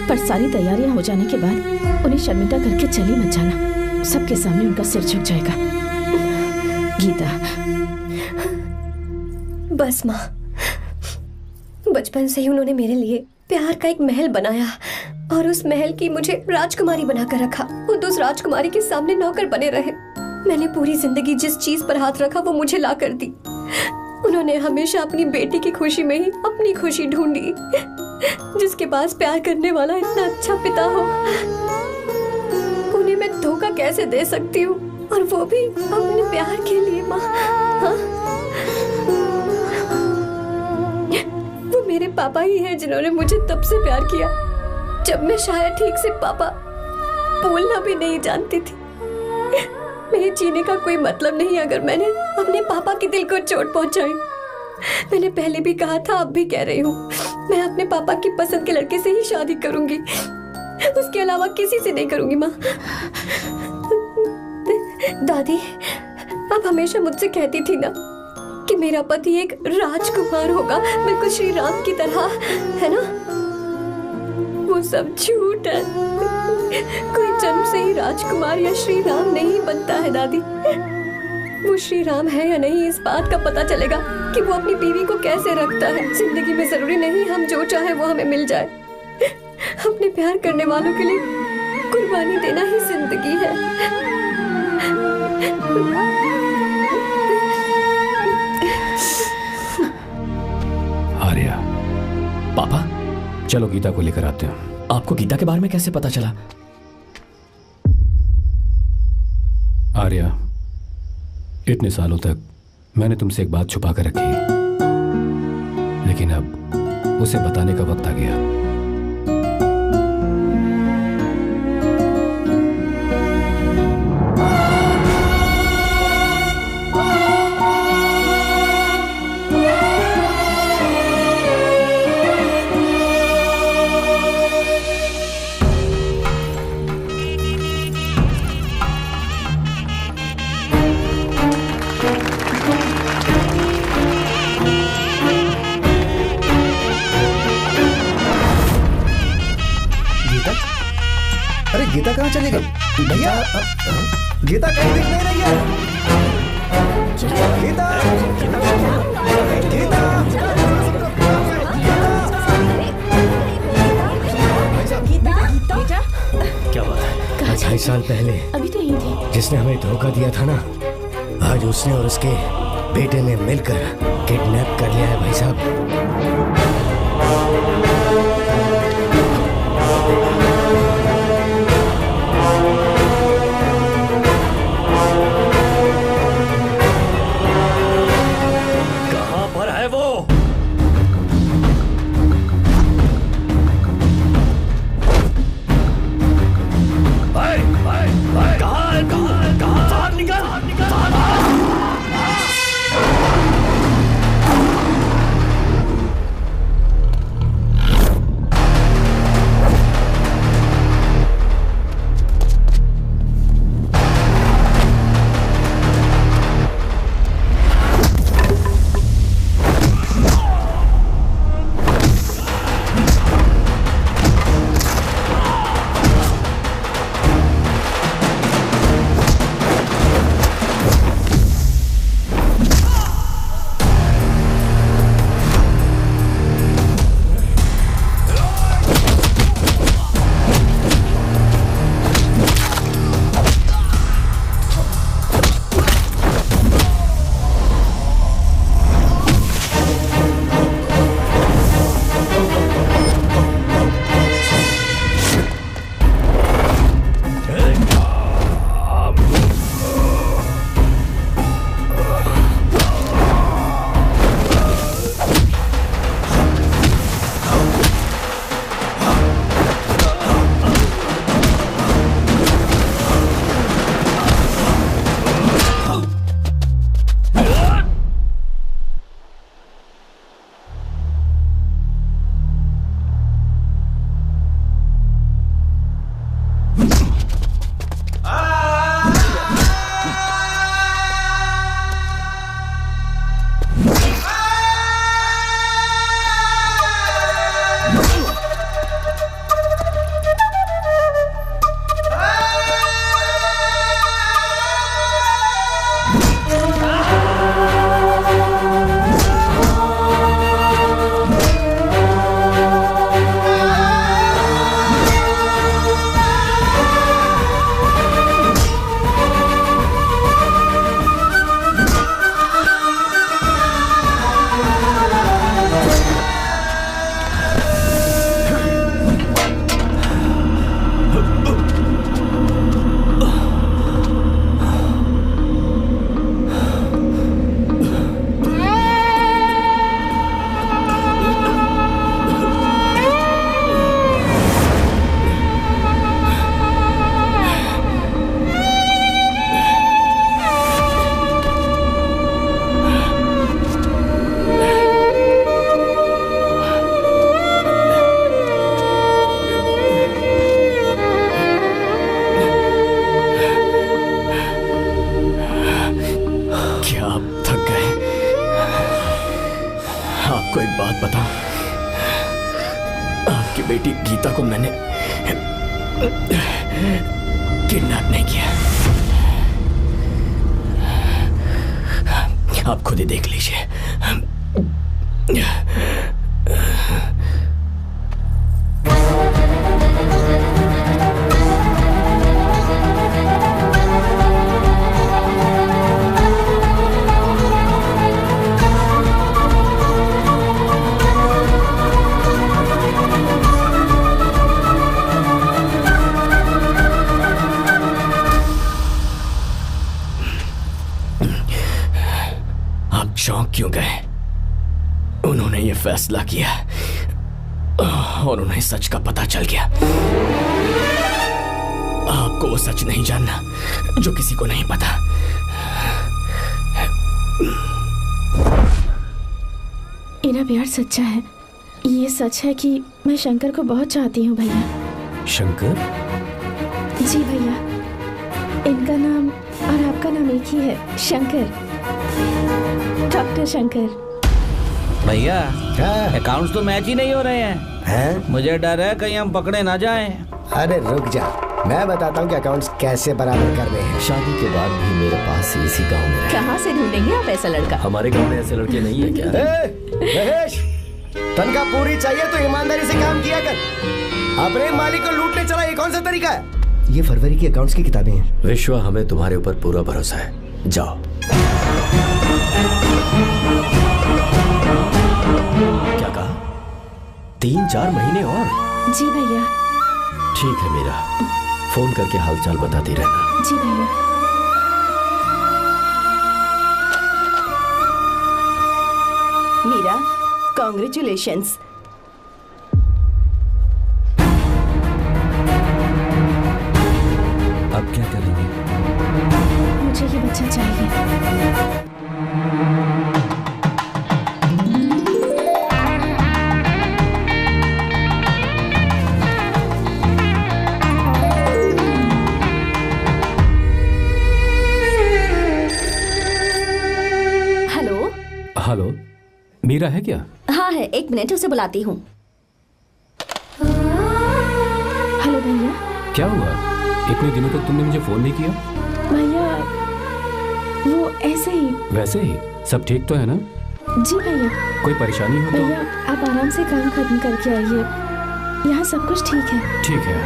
पर सारी तैयारियां हो जाने के बाद उन्हें शर्मिंदा करके चली मत जाना। सबके सामने उनका सिर झुक जाएगा। गीता। बस माँ, बचपन से ही उन्होंने मेरे लिए प्यार का एक महल बनाया और उस महल की मुझे राजकुमारी बनाकर रखा। वो उस राजकुमारी के सामने नौकर बने रहे। मैंने पूरी जिंदगी जिस चीज पर हाथ रखा वो मुझे ला कर दी। उन्होंने हमेशा अपनी बेटी की खुशी में ही अपनी खुशी ढूंढी। जिसके पास प्यार करने वाला इतना अच्छा पिता हो, उन्हें मैं धोखा कैसे दे सकती हूँ? और वो भी अपने प्यार के लिए माँ। हाँ? वो मेरे पापा ही हैं जिन्होंने मुझे तब से प्यार किया जब मैं शायद ठीक से पापा बोलना भी नहीं जानती थी। मेरे जीने का कोई मतलब नहीं अगर मैंने अपने पापा के दिल को चोट पहुंचाई। मैंने पहले भी कहा था, अब भी कह रही हूँ, मैं अपने पापा की पसंद के लड़के से ही शादी करूंगी, उसके अलावा किसी से नहीं करूंगी। माँ, दादी आप हमेशा मुझसे कहती थी ना कि मेरा पति एक राजकुमार होगा, बिल्कुल श्री राम की तरह, है ना? वो सब झूठ है। कोई जन्म से ही राजकुमार या श्री राम नहीं बनता है दादी। वो श्री राम है या नहीं, इस बात का पता चलेगा कि वो अपनी बीवी को कैसे रखता है। जिंदगी में जरूरी नहीं हम जो चाहे वो हमें मिल जाए। अपने प्यार करने वालों के लिए कुर्बानी देना ही जिंदगी है। आर्या, पापा, चलो गीता को लेकर आते हैं। आपको गीता के बारे में कैसे पता चला? आर्या, इतने सालों तक मैंने तुमसे एक बात छुपा कर रखी, लेकिन अब उसे बताने का वक्त आ गया। गीता कहाँ चली गई? भैया, गीता कहीं दिख नहीं रही है। गीता, गीता, क्या बात है? 2.5 साल पहले अभी तो यही थी। जिसने हमें धोखा दिया था ना, आज उसने और उसके बेटे ने मिलकर किडनैप कर लिया है भाई साहब। बेटी गीता को मैंने किडनैप नहीं किया। आप खुद ही देख लीजिए। चौंक क्यों गए? उन्होंने ये फैसला किया और उन्हें सच का पता चल गया। आपको वो सच नहीं जानना जो किसी को नहीं पता। इनका प्यार सच्चा है। ये सच है कि मैं शंकर को बहुत चाहती हूँ भैया। शंकर? जी भैया, इनका नाम और आपका नाम एक ही है, शंकर, डॉक्टर शंकर। भैया अकाउंट्स तो मैच ही नहीं हो रहे हैं। मुझे डर है कहीं हम पकड़े ना जाएं। अरे रुक जा, मैं बताता हूँ कि अकाउंट्स कैसे बराबर कर रहे हैं। शादी के बाद भी मेरे पास इसी गांव में कहाँ से ढूंढेंगे आप ऐसा लड़का? हमारे गांव में ऐसे लड़के नहीं है क्या? महेश, तनख्वाह पूरी चाहिए तो ईमानदारी से काम किया कर। अपने मालिक को लूटने चला, ये कौन सा तरीका है? ये फरवरी की अकाउंट्स की किताबें हैं। विश्व, हमें तुम्हारे ऊपर पूरा भरोसा है। जाओ। क्या कहा? 3-4 महीने और? जी भैया। ठीक है मीरा, फोन करके हालचाल बताती रहना। जी भैया। मीरा, कॉन्ग्रेचुलेशंस। अब क्या करेंगे? मुझे ये बच्चा चाहिए। हेलो, मीरा है क्या? हाँ है, 1 मिनट उसे बुलाती हूँ। हेलो भैया। क्या हुआ? इतने दिनों तक तुमने मुझे फोन नहीं किया? भैया वो ऐसे ही। वैसे ही? सब ठीक तो है ना? जी भैया। कोई परेशानी हो तो? भैया आप आराम से काम खत्म करके आइए, यहाँ सब कुछ ठीक है। ठीक है।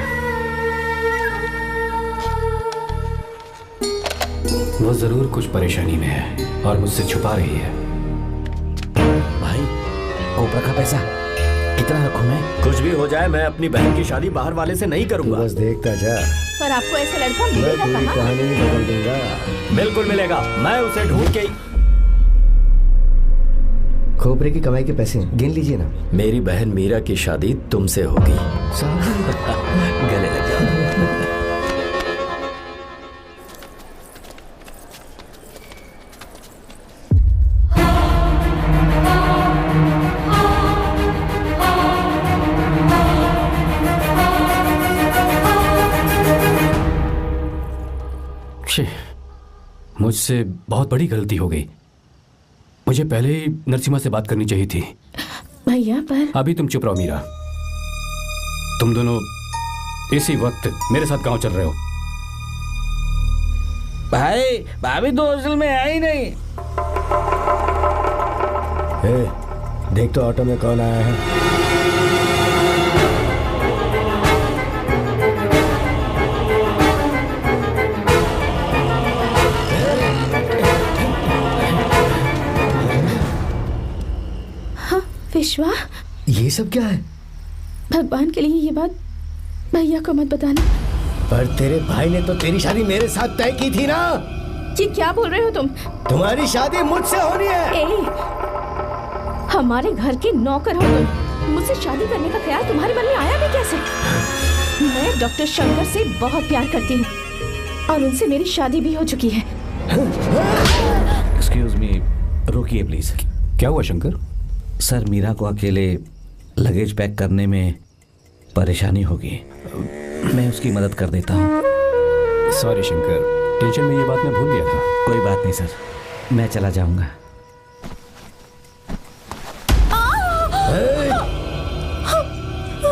वो जरूर कुछ परेशानी में है और मुझसे छुपा रही है। भाई, कोपरा का पैसा कितना रखूं मैं? कुछ भी हो जाए, मैं अपनी बहन की शादी बाहर वाले से नहीं करूंगा। बस देखता जा। पर आपको ऐसा लड़का मिलेगा कहाँ? कहानी बदल दूंगा। बिल्कुल मिलेगा, मैं उसे ढूंढ के। खोपरे की कमाई के पैसे गिन लीजिए ना। मेरी बहन मीरा की शादी तुमसे होगी। गले लग जाओ। मुझसे बहुत बड़ी गलती हो गई। मुझे पहले ही नरसिम्हा से बात करनी चाहिए थी। भैया पर अभी तुम चुप रहो मीरा। तुम दोनों इसी वक्त मेरे साथ गांव चल रहे हो। भाई, भाभी तो हॉस्टल में है ही नहीं। देख तो ऑटो में कौन आया है। विश्वा, ये सब क्या है? भगवान के लिए ये बात भैया को मत बताना। पर तेरे भाई ने तो तेरी शादी मेरे साथ तय की थी ना। ये क्या बोल रहे हो तुम? तुम्हारी शादी मुझसे होनी है। हमारे घर के नौकर हो तुम, मुझसे शादी करने का ख्याल तुम्हारे मन में आया भी कैसे? मैं डॉक्टर शंकर से बहुत प्यार करती हूँ और उनसे मेरी शादी भी हो चुकी है। एक्सक्यूज मी, रुकिए प्लीज। क्या हुआ शंकर? सर, मीरा को अकेले लगेज पैक करने में परेशानी होगी, मैं उसकी मदद कर देता हूँ। सॉरी शंकर, टेंशन में ये बात मैं भूल गया था। कोई बात नहीं सर, मैं चला जाऊंगा।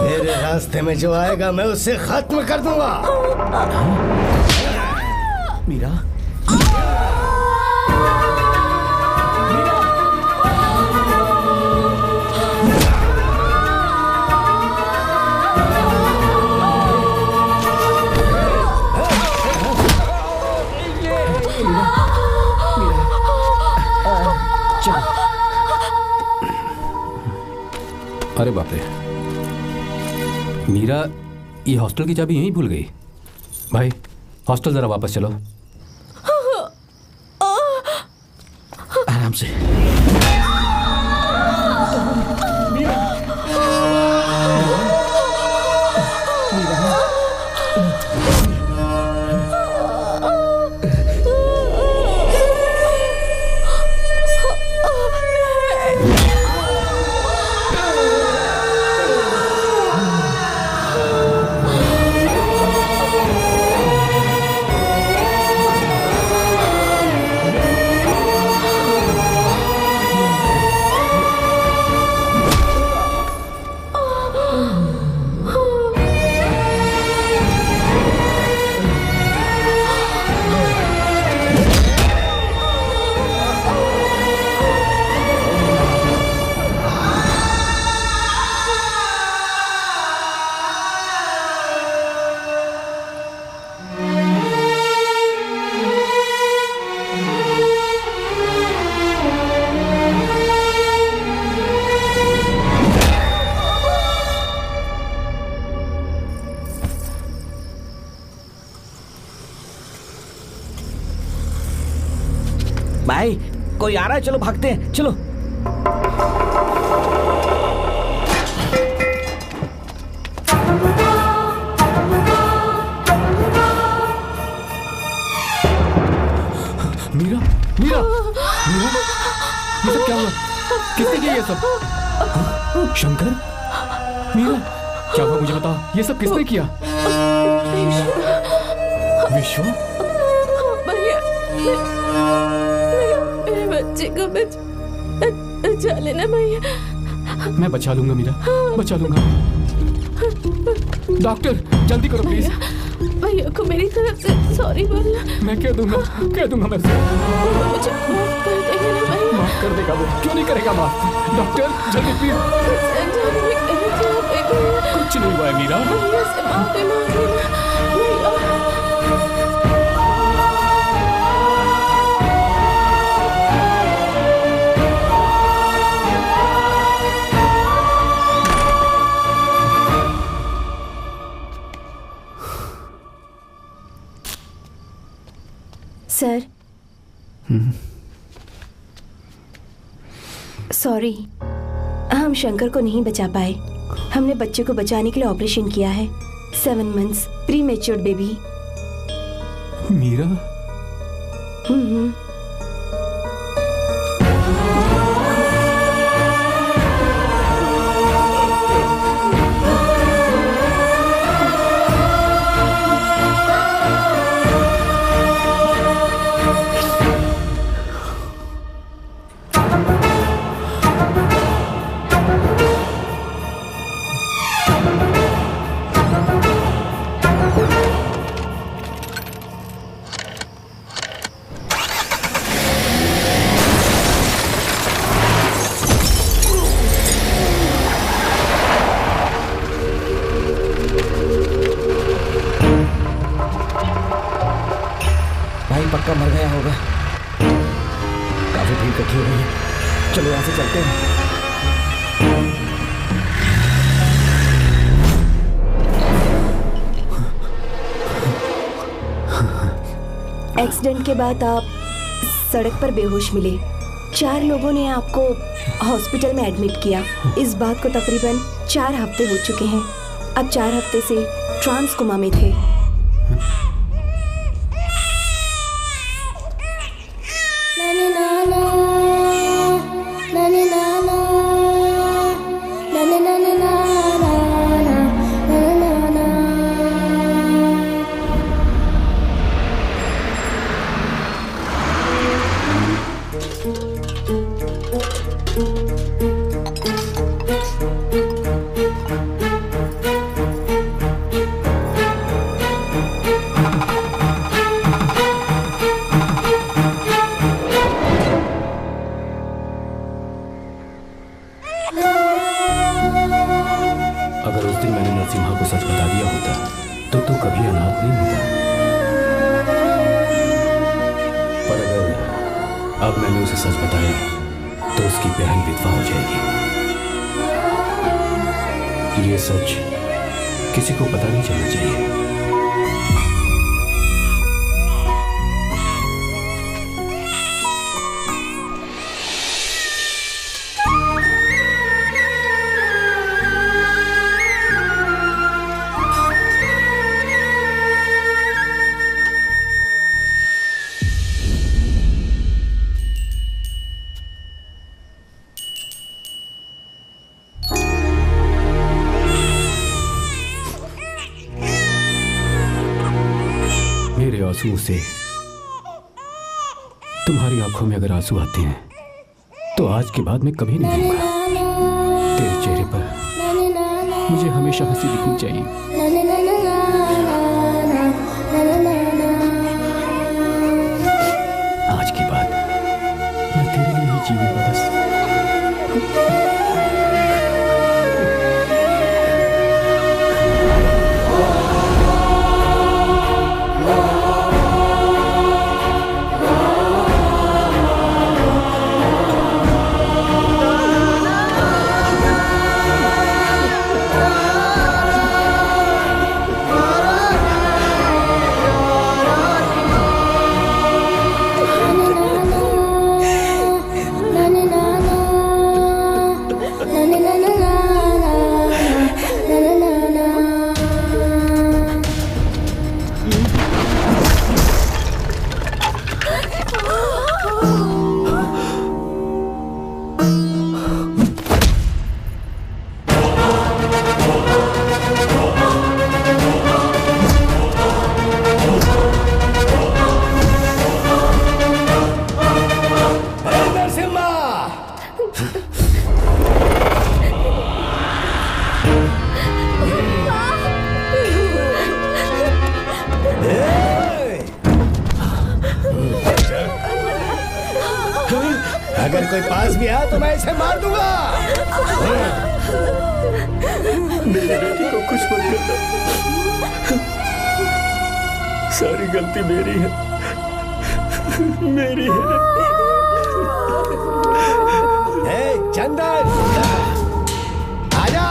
मेरे रास्ते में जो आएगा मैं उसे खत्म कर दूंगा। मीरा, अरे बाप रे, मीरा ये हॉस्टल की चाबी यहीं भूल गई। भाई हॉस्टल जरा वापस चलो। आराम से। भाई कोई आ रहा है, चलो भागते हैं, चलो। मीरा, मीरा, मीरा, ये सब क्या हुआ? किसने किया ये सब? शंकर, मीरा, क्या हुआ मुझे बता, ये सब किसने किया? विश्व, मेरे बच्चे को बचा लेना भैया। मैं बचा लूंगा मीरा, बचा लूंगा। डॉक्टर जल्दी करो प्लीज। भैया को मेरी तरफ से सॉरी बोलना। मैं कह दूंगा मैं उसे। मुझे माफ कर देगा ना भैया? माफ कर देगा वो, क्यों नहीं करेगा माफ? डॉक्टर जल्दी प्लीज। कुछ नहीं हुआ है मीरा। भैया से माफी मांग लेना भैया। सर, सॉरी, हम शंकर को नहीं बचा पाए। हमने बच्चे को बचाने के लिए ऑपरेशन किया है। 7 months pre matured baby. Meera, पक्का मर गया होगा। काफी भीड़ इकट्ठी हो गई है, चलो यहाँ से चलते हैं। एक्सीडेंट के बाद आप सड़क पर बेहोश मिले। 4 लोगों ने आपको हॉस्पिटल में एडमिट किया। इस बात को तकरीबन 4 हफ्ते हो चुके हैं। अब 4 हफ्ते से ट्रांस कोमा में थे। उस दिन मैंने नरसिम्हा को सच बता दिया होता तो तू कभी अनाथ नहीं होता। पर अगर अब मैंने उसे सच बताया तो उसकी बहन विधवा हो जाएगी। ये सच किसी को पता नहीं चलना चाहिए। आंसुओं से तुम्हारी आंखों में अगर आंसू आते हैं तो आज के बाद मैं कभी नहीं रहूंगा। तेरे चेहरे पर मुझे हमेशा हंसी दिखनी चाहिए। आज के बाद मैं तेरे लिए ही जीऊंगा बस। अगर कोई पास भी आया तो मैं इसे मार दूंगा। मेरी बेटी को कुछ मत करना, सारी गलती मेरी है, मेरी है। चंदन आजा।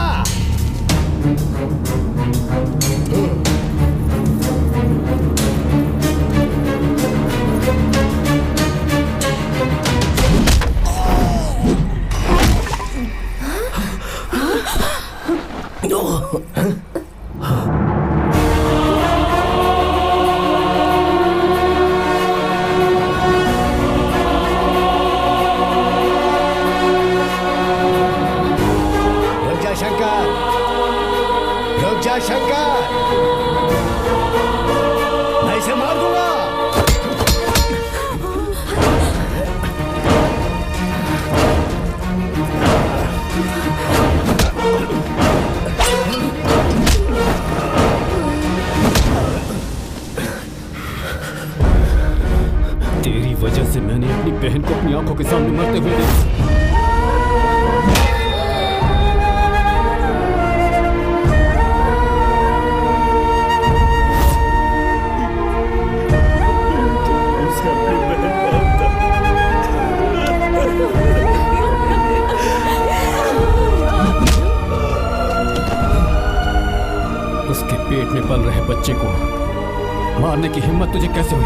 शंकर, मैं इसे मार दूंगा। तेरी वजह से मैंने अपनी बहन को अपनी आंखों के सामने मरते हुए देखा। उसके पेट में पल रहे बच्चे को मारने की हिम्मत तुझे कैसे हुई?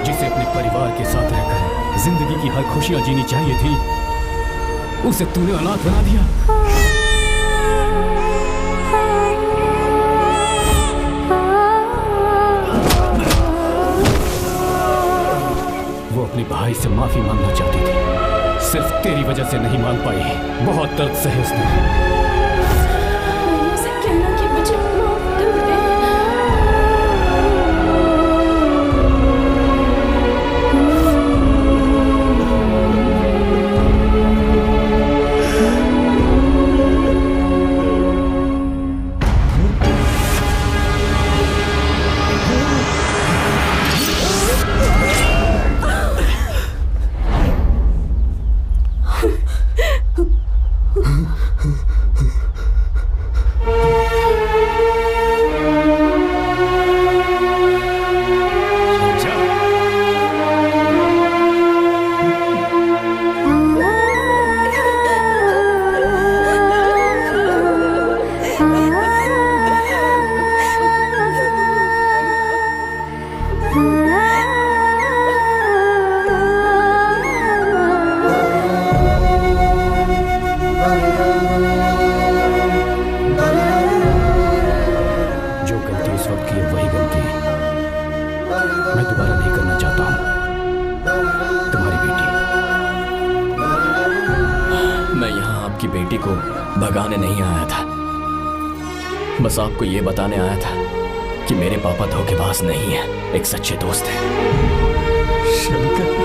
जिसे अपने परिवार के साथ रहकर जिंदगी की हर खुशियां जीनी चाहिए थी, उसे तूने अनाथ बना दिया। अपने भाई से माफी मांगना चाहती थी, सिर्फ तेरी वजह से नहीं मांग पाई। बहुत दर्द सहे उसने। उसे कहना कि मुझे माफ कर दे। दोबारा नहीं करना चाहता हूं। तुम्हारी बेटी। मैं यहाँ आपकी बेटी को भगाने नहीं आया था, बस आपको ये बताने आया था कि मेरे पापा धोखेबाज नहीं है, एक सच्चे दोस्त हैं। शंकर,